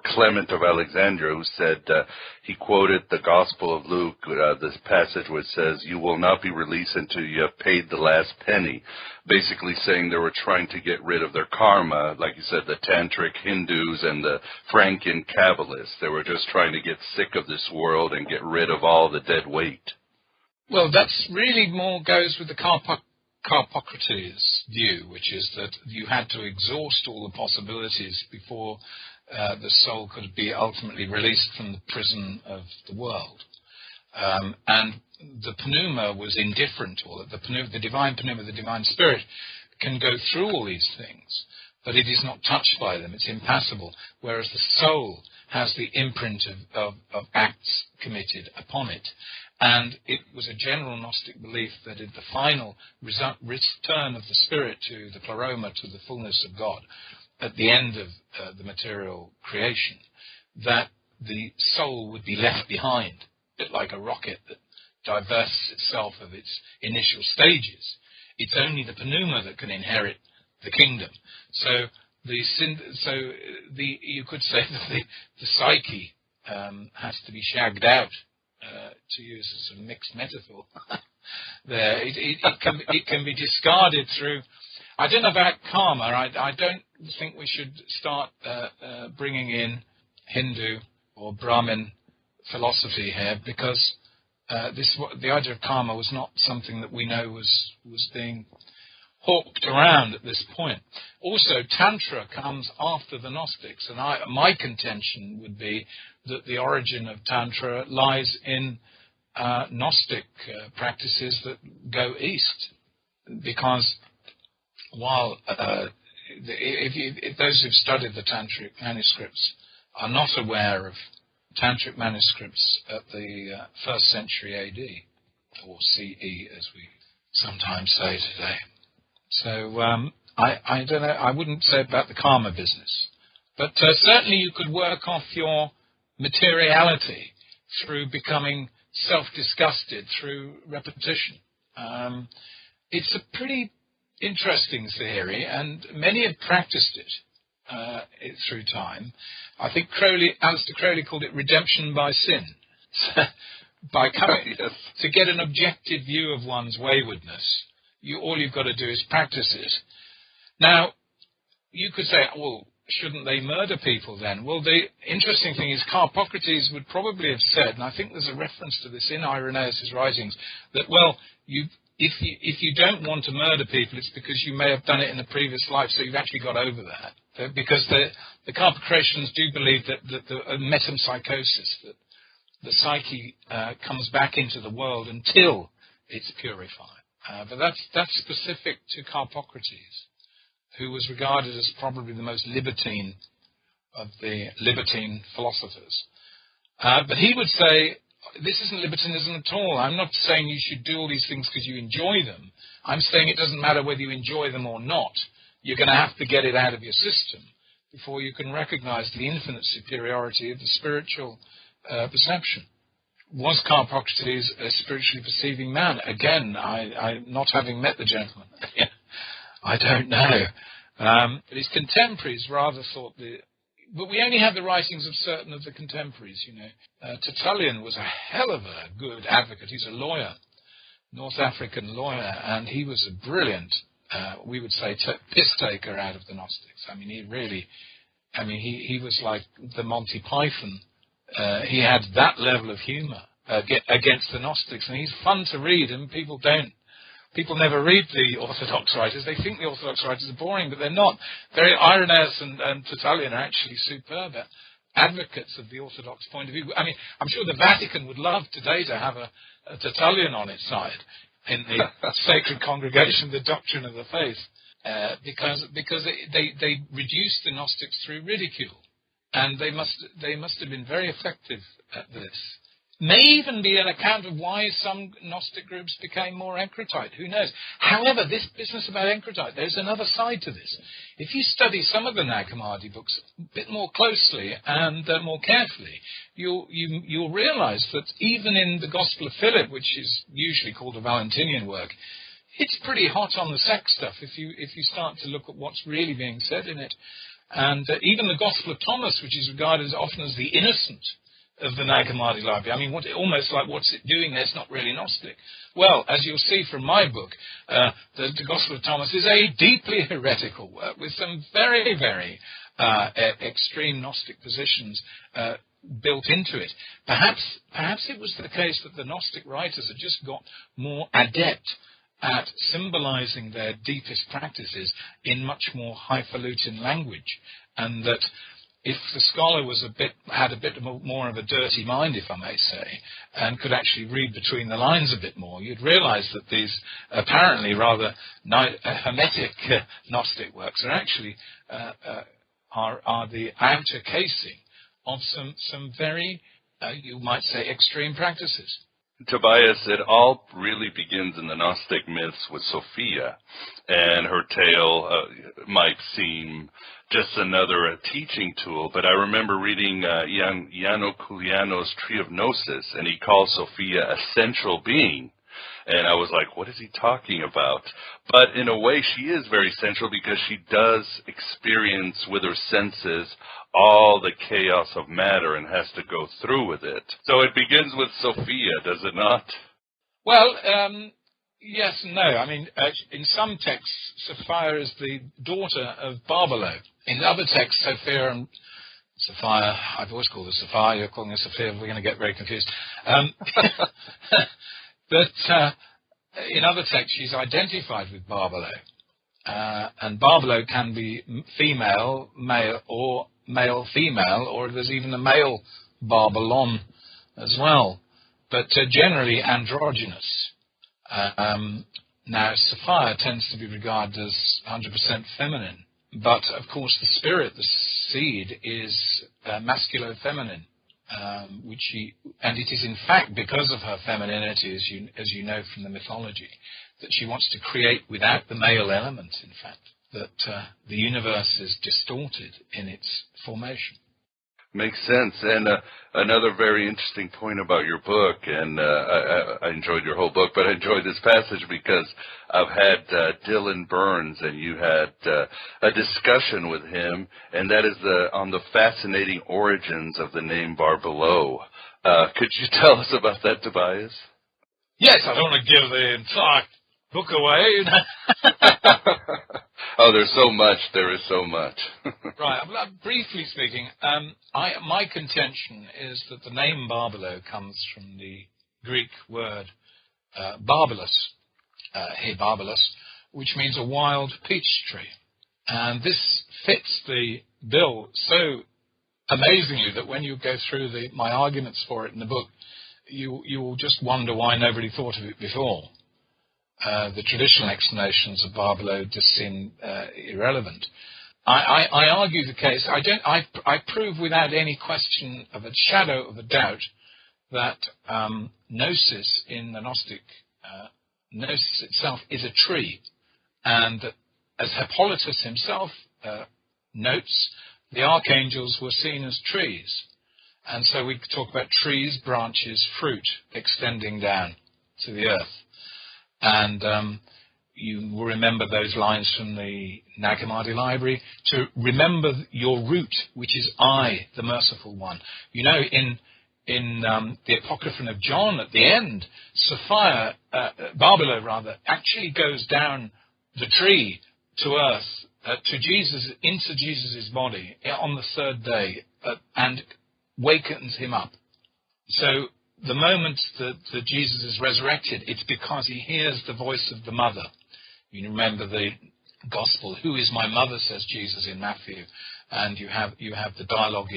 Clement of Alexandria who said he quoted the Gospel of Luke, this passage which says, "You will not be released until you have paid the last penny." Basically saying they were trying to get rid of their karma, like you said, the Tantric Hindus and the Frankian Kabbalists. They were just trying to get sick of this world and get rid of all the dead weight. Well, that's really more goes with the Carpocrates view, which is that you had to exhaust all the possibilities before the soul could be ultimately released from the prison of the world. And the pneuma was indifferent to all that. The divine pneuma, the divine spirit, can go through all these things, but it is not touched by them. It's impassible, whereas the soul has the imprint of acts committed upon it. And it was a general Gnostic belief that in the final return of the spirit to the pleroma, to the fullness of God, at the end of the material creation, that the soul would be left behind, a bit like a rocket that divests itself of its initial stages. It's only the pneuma that can inherit the kingdom. So you could say that the psyche has to be shagged out. To use a sort of mixed metaphor, there it can be discarded through. I don't know about karma. I don't think we should start bringing in Hindu or Brahmin philosophy here, because the idea of karma was not something that we know was being hawked around at this point. Also, Tantra comes after the Gnostics, and my contention would be that the origin of Tantra lies in Gnostic practices that go east, because while if those who've studied the Tantric manuscripts are not aware of Tantric manuscripts at the 1st century AD, or CE as we sometimes say today. So I don't know, I wouldn't say about the karma business, but certainly you could work off your materiality through becoming self-disgusted through repetition. It's a pretty interesting theory, and many have practiced it through time. I think Aleister Crowley called it redemption by sin. By coming to get an objective view of one's waywardness, all you've got to do is practice it. Now, you could say, well, shouldn't they murder people then? Well, the interesting thing is Carpocrates would probably have said, and I think there's a reference to this in Irenaeus' writings, that, well, if you don't want to murder people, it's because you may have done it in a previous life, so you've actually got over that. Because the Carpocratians do believe that the metempsychosis, that the psyche comes back into the world until it's purified. But that's specific to Carpocrates, who was regarded as probably the most libertine of the libertine philosophers. But he would say, this isn't libertinism at all. I'm not saying you should do all these things because you enjoy them. I'm saying it doesn't matter whether you enjoy them or not. You're going to have to get it out of your system before you can recognize the infinite superiority of the spiritual perception. Was Carpocrates a spiritually perceiving man? Again, I not having met the gentleman, I don't know. But his contemporaries rather thought but we only have the writings of certain of the contemporaries, Tertullian was a hell of a good advocate. He's a lawyer, North African lawyer, and he was a brilliant, we would say, piss taker out of the Gnostics. I mean, he was like the Monty Python. He had that level of humour against the Gnostics, and he's fun to read, and people never read the Orthodox writers. They think the Orthodox writers are boring, but they're not. Irenaeus and Tertullian are actually superb advocates of the Orthodox point of view. I mean, I'm sure the Vatican would love today to have a Tertullian on its side in the sacred congregation, the doctrine of the faith, because they reduced the Gnostics through ridicule. and they must have been very effective at this. May even be an account of why some Gnostic groups became more encrotite. Who knows? However, this business about encrotite, there's another side to this. If you study some of the Nag Hammadi books a bit more closely and more carefully, you'll realize that even in the Gospel of Philip, which is usually called a Valentinian work, it's pretty hot on the sex stuff if you start to look at what's really being said in it. And even the Gospel of Thomas, which is regarded as often as the innocent of the Nag Hammadi library. I mean, almost like what's it doing there? It's not really Gnostic. Well, as you'll see from my book, the Gospel of Thomas is a deeply heretical work with some very, very extreme Gnostic positions built into it. Perhaps it was the case that the Gnostic writers had just got more adept at symbolizing their deepest practices in much more highfalutin language, and that if the scholar had a bit more of a dirty mind, if I may say, and could actually read between the lines a bit more, you'd realize that these apparently rather hermetic Gnostic works are actually are the outer casing of some very, you might say, extreme practices. Tobias, it all really begins in the Gnostic myths with Sophia, and her tale might seem just another teaching tool, but I remember reading Iano Kuliano's Tree of Gnosis, and he calls Sophia a central being. And I was like, what is he talking about? But in a way, she is very central because she does experience with her senses all the chaos of matter and has to go through with it. So it begins with Sophia, does it not? Well, yes and no. I mean, in some texts, Sophia is the daughter of Barbelo. In other texts, Sophia, I've always called her Sophia, you're calling her Sophia, we're going to get very confused. But in other texts, she's identified with Barbelo. And Barbelo can be female, male, or male-female, or there's even a male Barbelon as well. But generally androgynous. Now, Sophia tends to be regarded as 100% feminine. But, of course, the spirit, the seed, is masculo-feminine. And it is in fact because of her femininity, as you know from the mythology, that she wants to create without the male element, in fact, that the universe is distorted in its formation. Makes sense. And another very interesting point about your book, and I enjoyed your whole book, but I enjoyed this passage because I've had Dylan Burns, and you had a discussion with him, and that is on the fascinating origins of the name Barbelo. Could you tell us about that, Tobias? Yes, I don't want to give the entire book away. Oh, there's so much. There is so much. Right. Briefly speaking, my contention is that the name Barbelo comes from the Greek word barbalus, barbalus, which means a wild peach tree. And this fits the bill so amazingly that when you go through my arguments for it in the book, you will just wonder why nobody thought of it before. The traditional explanations of Barbelo just seem irrelevant. I argue the case. I prove without any question of a shadow of a doubt that gnosis in the Gnostic gnosis itself is a tree, and that, as Hippolytus himself notes, the archangels were seen as trees, and so we talk about trees, branches, fruit extending down to the earth. And you will remember those lines from the Nag Hammadi library, to remember your root, which is I, the merciful one. You know, in the Apocryphon of John, at the end, Sophia, Barbelo rather, actually goes down the tree to earth, to Jesus, into Jesus' body on the third day, and wakens him up. So the moment that Jesus is resurrected, it's because he hears the voice of the mother. You remember the gospel, who is my mother, says Jesus in Matthew, and you have the dialogue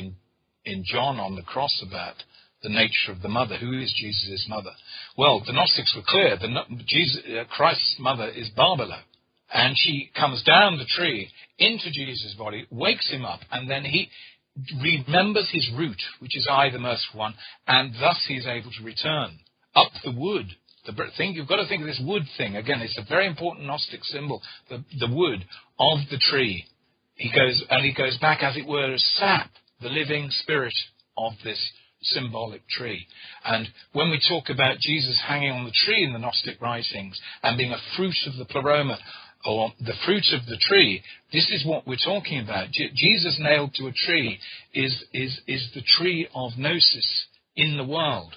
in John on the cross about the nature of the mother. Who is Jesus' mother? Well, the Gnostics were clear. Christ's mother is Barbelo, and she comes down the tree into Jesus' body, wakes him up, and then remembers his root, which is I, the merciful one, and thus he is able to return up the wood. You've got to think of this wood thing. Again, it's a very important Gnostic symbol, the wood of the tree. He goes back, as it were, as sap, the living spirit of this symbolic tree. And when we talk about Jesus hanging on the tree in the Gnostic writings and being a fruit of the pleroma, or the fruit of the tree, this is what we're talking about. Jesus nailed to a tree is the tree of Gnosis in the world.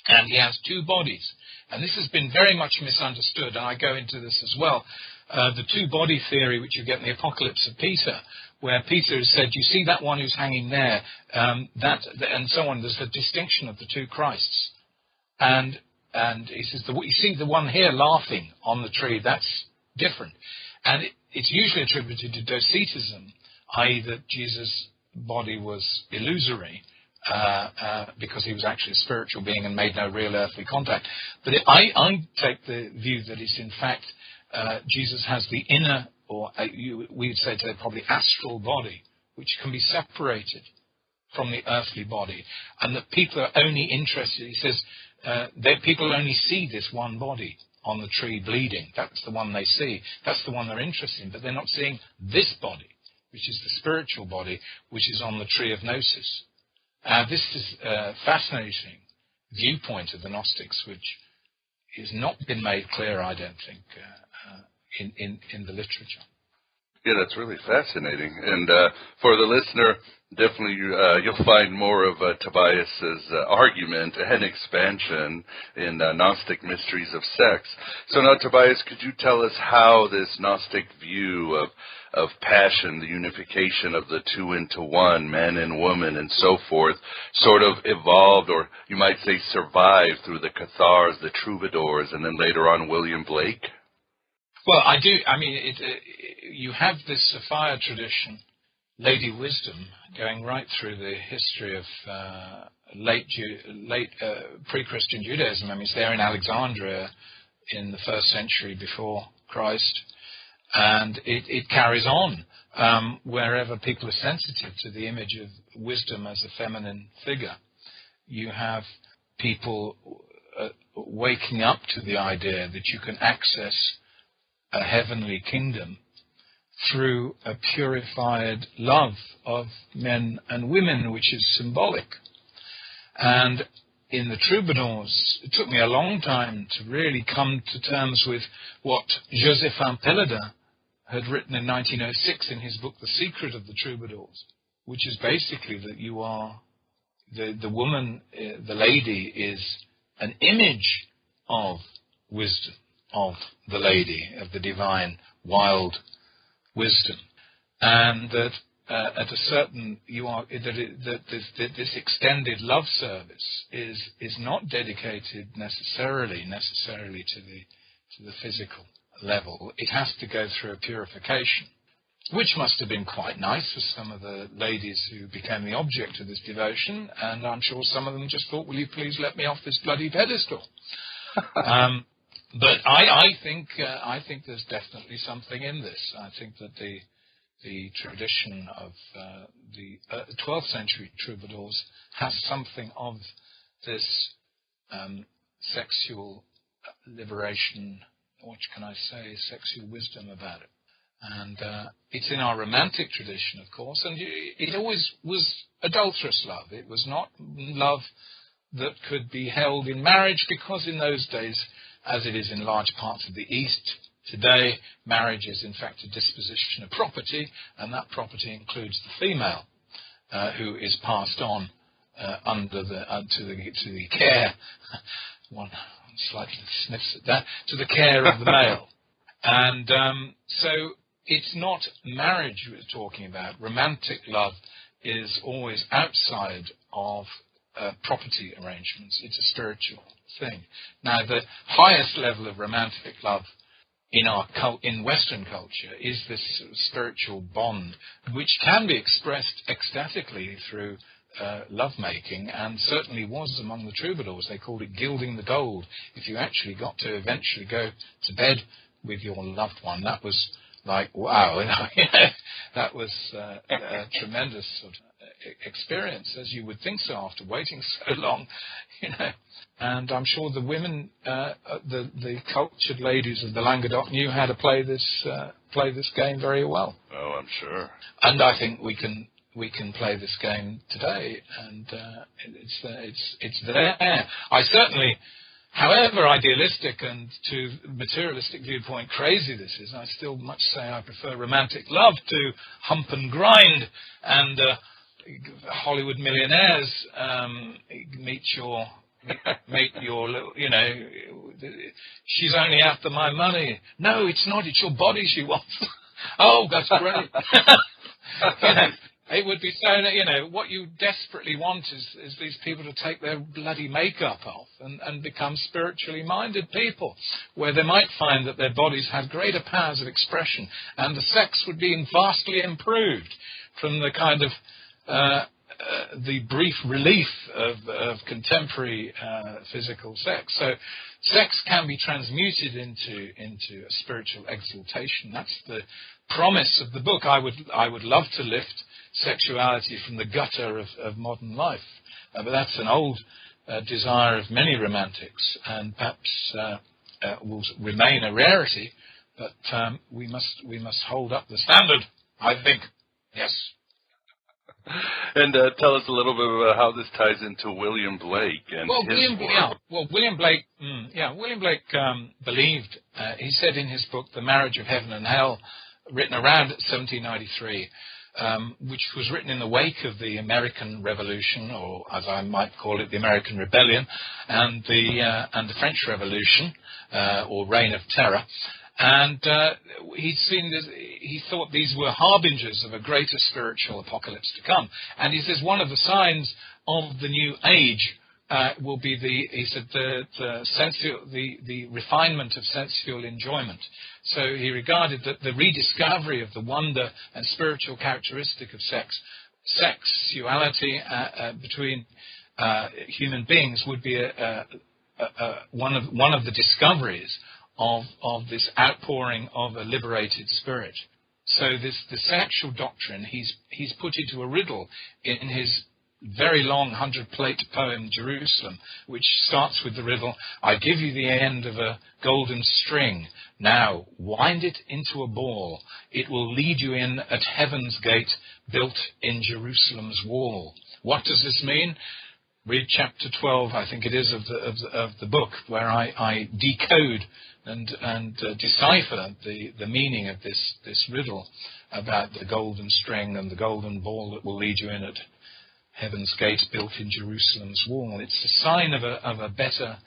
And he has two bodies. And this has been very much misunderstood, and I go into this as well. The two-body theory, which you get in the Apocalypse of Peter, where Peter has said, you see that one who's hanging there, and so on. There's a distinction of the two Christs. And he says, you see the one here laughing on the tree, that's different. And it's usually attributed to Docetism, i.e. that Jesus' body was illusory, because he was actually a spiritual being and made no real earthly contact. But I take the view that it's in fact Jesus has the inner, or we would say today probably astral body, which can be separated from the earthly body, and that people are only interested, he says, that people only see this one body on the tree bleeding. That's the one they see. That's the one they're interested in, but they're not seeing this body, which is the spiritual body, which is on the tree of Gnosis. This is a fascinating viewpoint of the Gnostics, which has not been made clear, I don't think, in the literature. Yeah, that's really fascinating. And for the listener, definitely you'll find more of Tobias's argument and expansion in Gnostic Mysteries of Sex. So now, Tobias, could you tell us how this Gnostic view of passion, the unification of the two into one, man and woman and so forth, sort of evolved, or you might say survived, through the Cathars, the Troubadours, and then later on William Blake? Well, I do. I mean, you have this Sophia tradition, Lady Wisdom, going right through the history of late pre-Christian Judaism. I mean, it's there in Alexandria in the 1st century before Christ, and it carries on wherever people are sensitive to the image of wisdom as a feminine figure. You have people waking up to the idea that you can access a heavenly kingdom through a purified love of men and women, which is symbolic. And in the Troubadours, it took me a long time to really come to terms with what Joséphin Péladan had written in 1906 in his book, The Secret of the Troubadours, which is basically that you are, the woman, the lady, is an image of wisdom, of the lady, of the divine, wild wisdom, and that at a certain this extended love service is not dedicated necessarily to the physical level. It has to go through a purification, which must have been quite nice for some of the ladies who became the object of this devotion, and I'm sure some of them just thought, will you please let me off this bloody pedestal? But I think there's definitely something in this. I think that the tradition of the 12th century Troubadours has something of this sexual liberation, what can I say, sexual wisdom about it. And it's in our romantic tradition, of course, and it always was adulterous love. It was not love that could be held in marriage, because in those days, as it is in large parts of the East today, marriage is in fact a disposition of property, and that property includes the female, who is passed on to the care. One slightly sniffs at that, to the care of the male, and so it's not marriage we're talking about. Romantic love is always outside of property arrangements. It's a spiritual thing. Now, the highest level of romantic love in Western culture is this sort of spiritual bond, which can be expressed ecstatically through lovemaking, and certainly was among the Troubadours. They called it gilding the gold. If you actually got to eventually go to bed with your loved one, that was like, wow, that was a tremendous sort of experience, as you would think so after waiting so long, And I'm sure the women, the cultured ladies of the Languedoc knew how to play this game very well. Oh, I'm sure. And I think we can play this game today, and it's there. I certainly, however idealistic and to materialistic viewpoint crazy this is, I still much say I prefer romantic love to hump and grind and Hollywood millionaires meet your little, she's only after my money. No, it's not. It's your body she wants. Oh, that's great. It would be so, what you desperately want is these people to take their bloody makeup off and become spiritually minded people, where they might find that their bodies had greater powers of expression and the sex would be vastly improved from the kind of the brief relief of contemporary physical sex. So sex can be transmuted into a spiritual exaltation. That's the promise of the book. I would love to lift sexuality from the gutter of modern life, but that's an old desire of many romantics, and perhaps will remain a rarity. But we must hold up the standard, I think. Yes. And tell us a little bit about how this ties into William Blake and his work. William Blake believed, he said in his book, The Marriage of Heaven and Hell, written around 1793, which was written in the wake of the American Revolution, or as I might call it, the American Rebellion, and the French Revolution, or Reign of Terror. And he thought these were harbingers of a greater spiritual apocalypse to come. And he says one of the signs of the new age will be the refinement of sensual enjoyment. So he regarded that the rediscovery of the wonder and spiritual characteristic of sexuality between human beings would be one of the discoveries of this outpouring of a liberated spirit. So the sexual doctrine he's put into a riddle in his very long 100-plate poem, Jerusalem, which starts with the riddle, I give you the end of a golden string. Now, wind it into a ball. It will lead you in at heaven's gate, built in Jerusalem's wall. What does this mean? Read chapter 12, I think it is, of the book, where I decode and decipher the meaning of this riddle about the golden string and the golden ball that will lead you in at heaven's gate built in Jerusalem's wall. It's a sign of a better,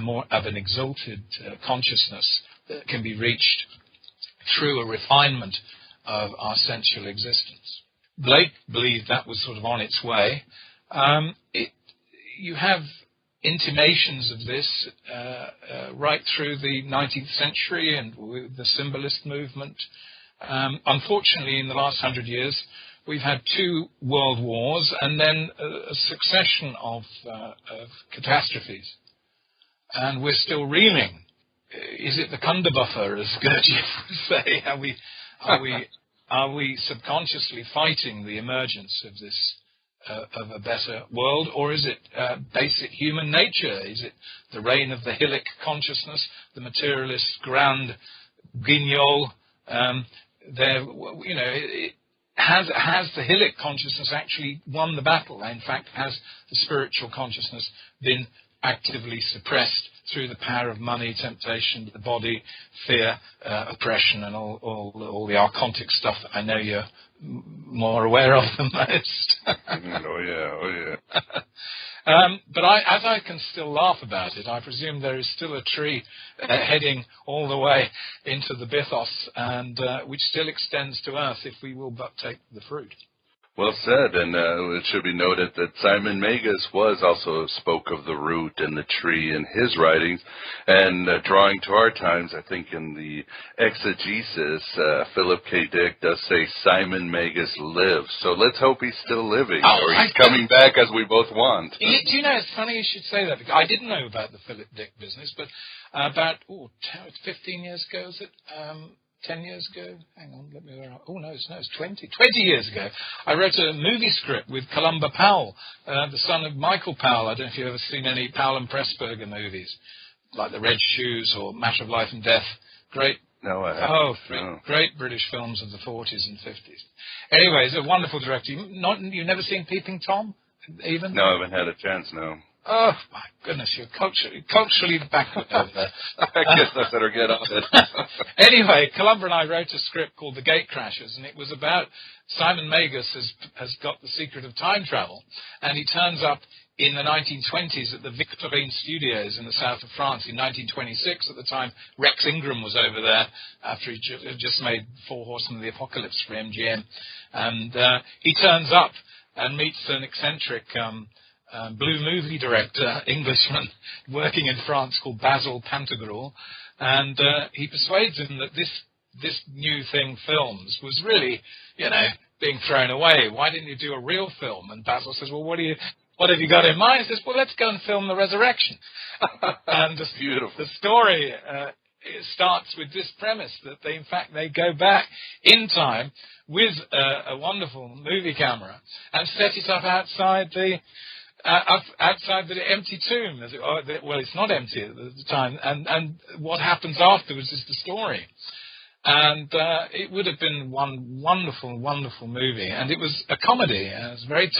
more of an exalted consciousness that can be reached through a refinement of our sensual existence. Blake believed that was sort of on its way. You have intimations of this right through the 19th century and with the symbolist movement. Unfortunately, in the last 100 years, we've had 2 world wars and then a succession of catastrophes. And we're still reeling. Is it the Kunderbuffer, as Gurdjieff would say? Are we subconsciously fighting the emergence of this of a better world, or is it basic human nature? Is it the reign of the Hillic consciousness, the materialist grand guignol? Has the Hillic consciousness actually won the battle? In fact, has the spiritual consciousness been actively suppressed through the power of money, temptation, the body, fear, oppression, and all the archontic stuff that I know you're more aware of than most? Oh yeah. But as I can still laugh about it, I presume there is still a tree heading all the way into the Bythos, and which still extends to earth if we will but take the fruit. Well said, and it should be noted that Simon Magus also spoke of the root and the tree in his writings, and drawing to our times, I think in the exegesis, Philip K. Dick does say Simon Magus lives, so let's hope he's still living, or he's coming back as we both want. Do you know, it's funny you should say that, because I didn't know about the Philip Dick business, but about 15 years ago, is it? 10 years ago. Hang on, let me. Oh no, it's 20 years ago. I wrote a movie script with Columba Powell, the son of Michael Powell. I don't know if you've ever seen any Powell and Pressburger movies, like The Red Shoes or Matter of Life and Death. Great. No, I haven't. Great British films of the 40s and 50s. Anyway, he's a wonderful director. You've never seen Peeping Tom, even? No, I haven't had a chance, no. Oh, my goodness, you're culturally backward over there. I guess I better get on it. Anyway, Columba and I wrote a script called The Gatecrashers, and it was about Simon Magus has got the secret of time travel, and he turns up in the 1920s at the Victorine Studios in the south of France. In 1926, at the time, Rex Ingram was over there after he just made Four Horsemen of the Apocalypse for MGM. And he turns up and meets an eccentric blue movie director, Englishman, working in France called Basil Pantagruel. And he persuades him that this new thing, films, was really, being thrown away. Why didn't you do a real film? And Basil says, well, what have you got in mind? He says, well, let's go and film the resurrection. And beautiful. The story it starts with this premise, that they go back in time with a wonderful movie camera and set it up outside the empty tomb. Well, it's not empty at the time. And what happens afterwards is the story. And it would have been one wonderful, wonderful movie. And it was a comedy. It was very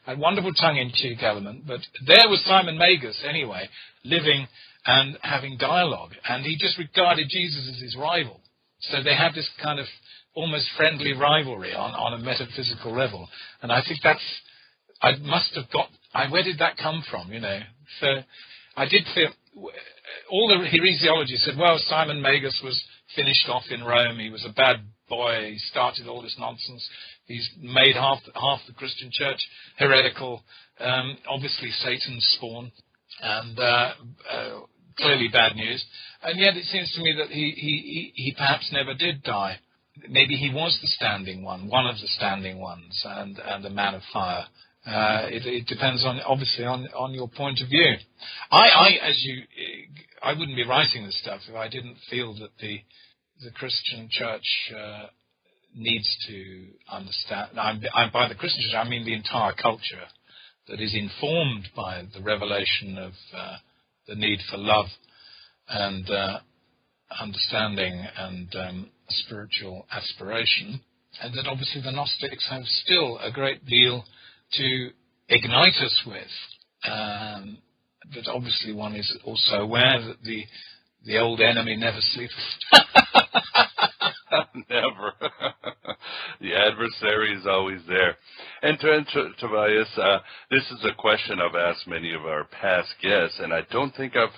a wonderful tongue-in-cheek element. But there was Simon Magus, anyway, living and having dialogue. And he just regarded Jesus as his rival. So they had this kind of almost friendly rivalry on a metaphysical level. And I think where did that come from, So I did feel, all the heresiology said, well, Simon Magus was finished off in Rome. He was a bad boy. He started all this nonsense. He's made half the Christian church heretical. Obviously Satan's spawn, and clearly bad news. And yet it seems to me that he perhaps never did die. Maybe he was the standing one of the standing ones, and a man of fire. It depends on your point of view. I wouldn't be writing this stuff if I didn't feel that the Christian church needs to understand. By the Christian church, I mean the entire culture that is informed by the revelation of the need for love and understanding and spiritual aspiration, and that obviously the Gnostics have still a great deal to ignite us with. But obviously one is also aware that the old enemy never sleeps. Never. The adversary is always there. And Tobias, this is a question I've asked many of our past guests, and I don't think I've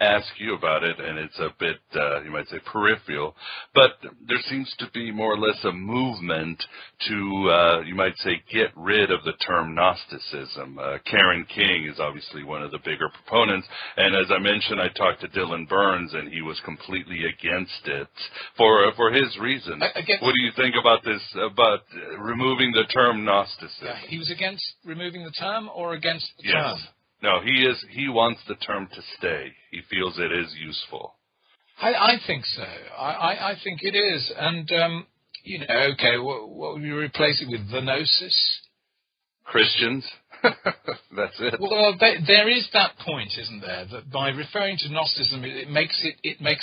asked you about it, and it's a bit, you might say, peripheral, but there seems to be more or less a movement to, you might say, get rid of the term Gnosticism. Karen King is obviously one of the bigger proponents, and as I mentioned, I talked to Dylan Burns, and he was completely against it for his reasons. What do you think about this, about removing the term Gnosticism? Yeah, he was against removing the term or against the term? No, he wants the term to stay. He feels it is useful. I think so. I think it is. And, okay, what would you replace it with? The Gnosis? Christians? That's it. Well, there is that point, isn't there, that by referring to Gnosticism, it makes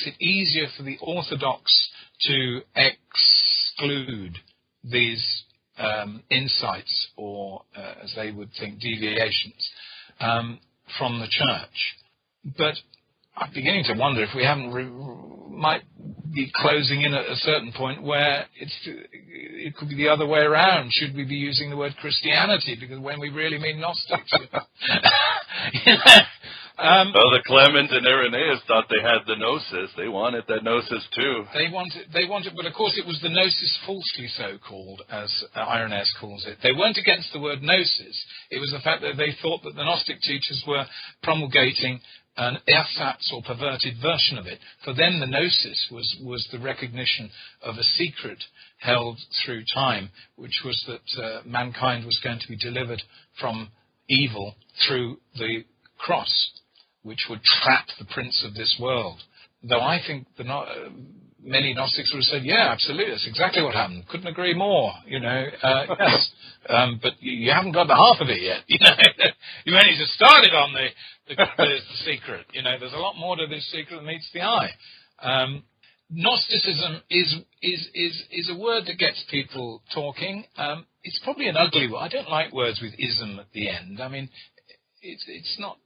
it easier for the Orthodox to exclude these insights or, as they would think, deviations from the church. But I'm beginning to wonder if we might be closing in at a certain point where it could be the other way around. Should we be using the word Christianity? Because when we really mean Gnostics, well, the Clement and Irenaeus thought they had the Gnosis. They wanted that Gnosis too. They wanted, but of course it was the Gnosis falsely so called, as Irenaeus calls it. They weren't against the word Gnosis. It was the fact that they thought that the Gnostic teachers were promulgating an ersatz or perverted version of it. For them, the Gnosis was the recognition of a secret held through time, which was that mankind was going to be delivered from evil through the cross, which would trap the prince of this world. Though I think the many Gnostics would have said, yeah, absolutely, that's exactly what happened. Couldn't agree more, yes. But you haven't got the half of it yet, You only just started on the secret. There's a lot more to this secret than meets the eye. Gnosticism is a word that gets people talking. It's probably an ugly word. I don't like words with ism at the end. I mean, it's not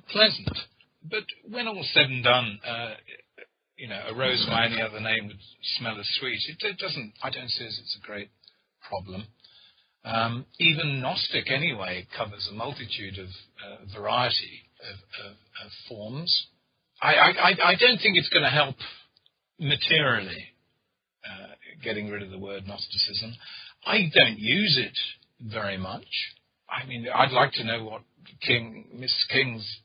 pleasant. But when all's said and done, a rose by any other name would smell as sweet. It doesn't. I don't see it's a great problem. Even Gnostic, anyway, covers a multitude of variety of forms. I don't think it's going to help materially getting rid of the word Gnosticism. I don't use it very much. I mean, I'd like to know what Miss King's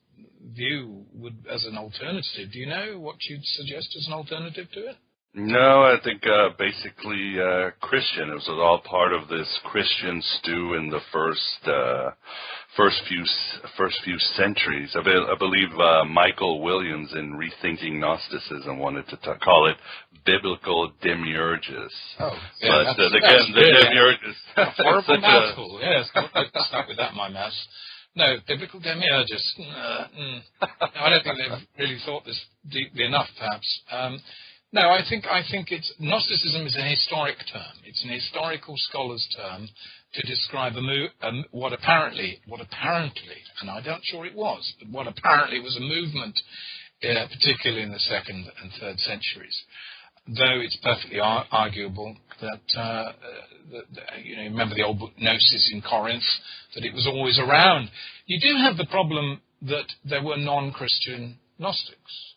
view would as an alternative. Do you know what you'd suggest as an alternative to it? No, I think basically Christian. It was all part of this Christian stew in the first few centuries. I believe Michael Williams in Rethinking Gnosticism wanted to call it biblical demiurgus. Oh, yeah, but again, the demiurgus. A horrible mouthful. Yes, I'll start with that, my mass. No, biblical demiurgus. I don't think they've really thought this deeply enough, perhaps. No, I think it's Gnosticism is a historic term. It's an historical scholar's term to describe what apparently, and I'm not sure it was, but what apparently was a movement, particularly in the 2nd and 3rd centuries. Though it's perfectly arguable that, remember the old book Gnosis in Corinth, that it was always around. You do have the problem that there were non-Christian Gnostics.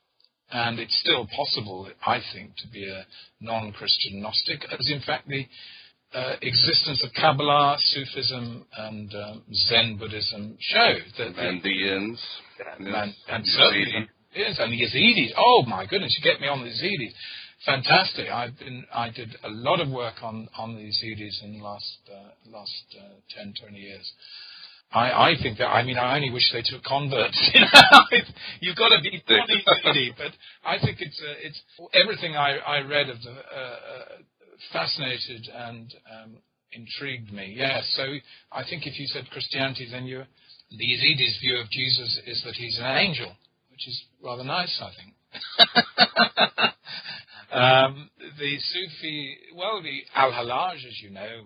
And it's still possible, I think, to be a non-Christian Gnostic, as in fact the existence of Kabbalah, Sufism, and Zen Buddhism show. And the Yins. And certainly, yes, and the Yazidis. Oh my goodness, you get me on the Yazidis. Fantastic. I did a lot of work on the Yazidis in the last 10, 20 years. I think that, I only wish they took converts. You've got to be funny, but I think it's everything I read of the fascinated and intrigued me. Yeah, so I think if you said Christianity, then the Yazidis' view of Jesus is that he's an angel, which is rather nice, I think. The Sufi, the Al-Halaj, as you know,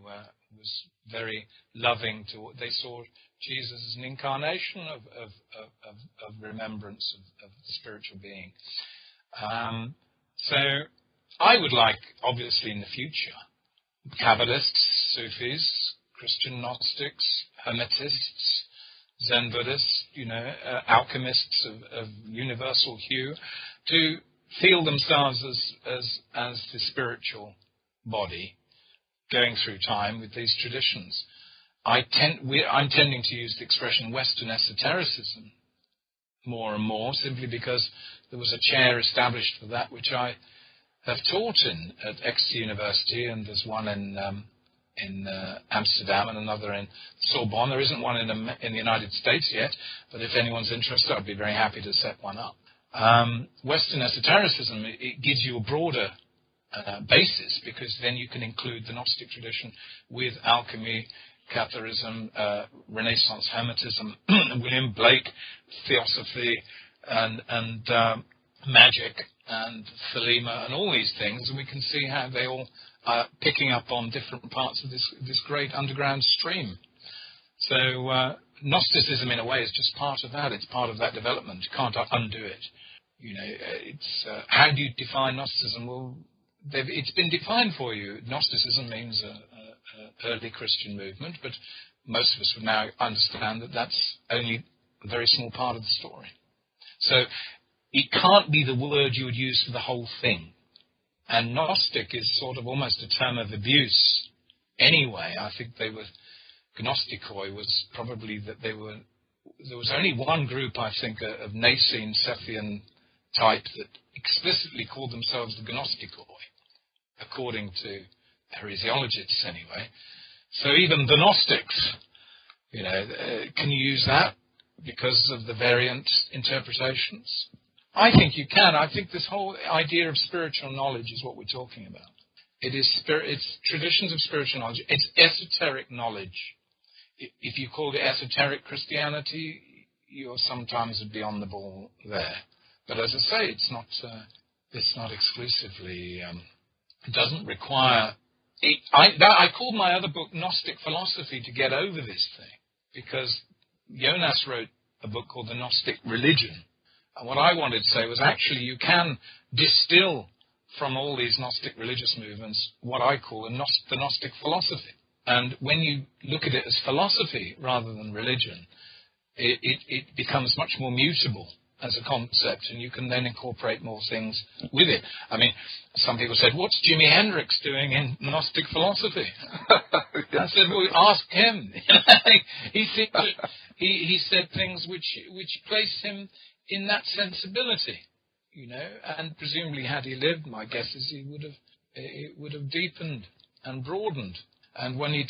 was very loving to. They saw Jesus as an incarnation of remembrance of the spiritual being. So I would like, obviously, in the future, Kabbalists, Sufis, Christian Gnostics, Hermetists, Zen Buddhists, alchemists of universal hue, to feel themselves as the spiritual body going through time with these traditions. I'm tending to use the expression Western esotericism more and more, simply because there was a chair established for that, which I have taught at Exeter University, and there's one in Amsterdam and another in Sorbonne. There isn't one in the United States yet, but if anyone's interested, I'd be very happy to set one up. Western esotericism, it gives you a broader basis, because then you can include the Gnostic tradition with alchemy, Catharism, Renaissance Hermetism, William Blake, Theosophy, and magic, and Thelema, and all these things, and we can see how they all are picking up on different parts of this great underground stream. So Gnosticism, in a way, is just part of that. It's part of that development. You can't undo it. It's how do you define Gnosticism? Well, it's been defined for you. Gnosticism means a early Christian movement, but most of us would now understand that that's only a very small part of the story. So it can't be the word you would use for the whole thing. And Gnostic is sort of almost a term of abuse anyway. I think they were, Gnostikoi was probably that there was only one group, I think, of Nicene Sethian type that explicitly called themselves the Gnostikoi, according to heresiologists anyway. So even the Gnostics, can you use that because of the variant interpretations? I think you can. I think this whole idea of spiritual knowledge is what we're talking about. It's traditions of spiritual knowledge. It's esoteric knowledge. If you called it esoteric Christianity, you're sometimes beyond the ball there. But as I say, it's not exclusively. It doesn't require. I called my other book Gnostic Philosophy to get over this thing, because Jonas wrote a book called The Gnostic Religion. And what I wanted to say was actually you can distill from all these Gnostic religious movements what I call the Gnostic philosophy. And when you look at it as philosophy rather than religion, it becomes much more mutable as a concept, and you can then incorporate more things with it. I mean, some people said, what's Jimi Hendrix doing in Gnostic philosophy? I said, well, ask him. he said things which place him in that sensibility, you know, and presumably had he lived, my guess is it would have deepened and broadened. And when he'd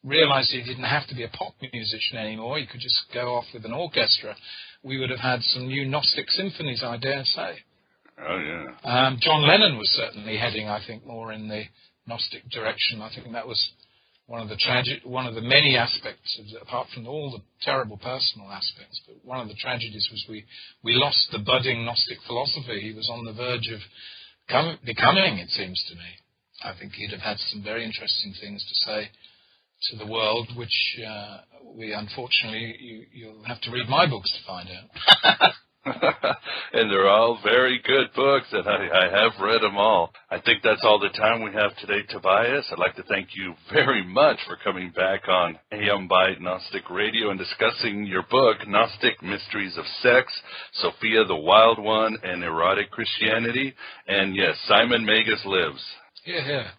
realized he didn't have to be a pop musician anymore, he could just go off with an orchestra, we would have had some new Gnostic symphonies, I dare say. Oh, yeah. John Lennon was certainly heading, I think, more in the Gnostic direction. I think that was one of the many aspects, apart from all the terrible personal aspects, but one of the tragedies was we lost the budding Gnostic philosophy. He was on the verge of becoming, it seems to me. I think he'd have had some very interesting things to say to the world, which we unfortunately, you'll have to read my books to find out. And they're all very good books, and I have read them all. I think that's all the time we have today, Tobias. I'd like to thank you very much for coming back on AM by Gnostic Radio and discussing your book, Gnostic Mysteries of Sex, Sophia the Wild One, and Erotic Christianity. And yes, Simon Magus lives. Yeah.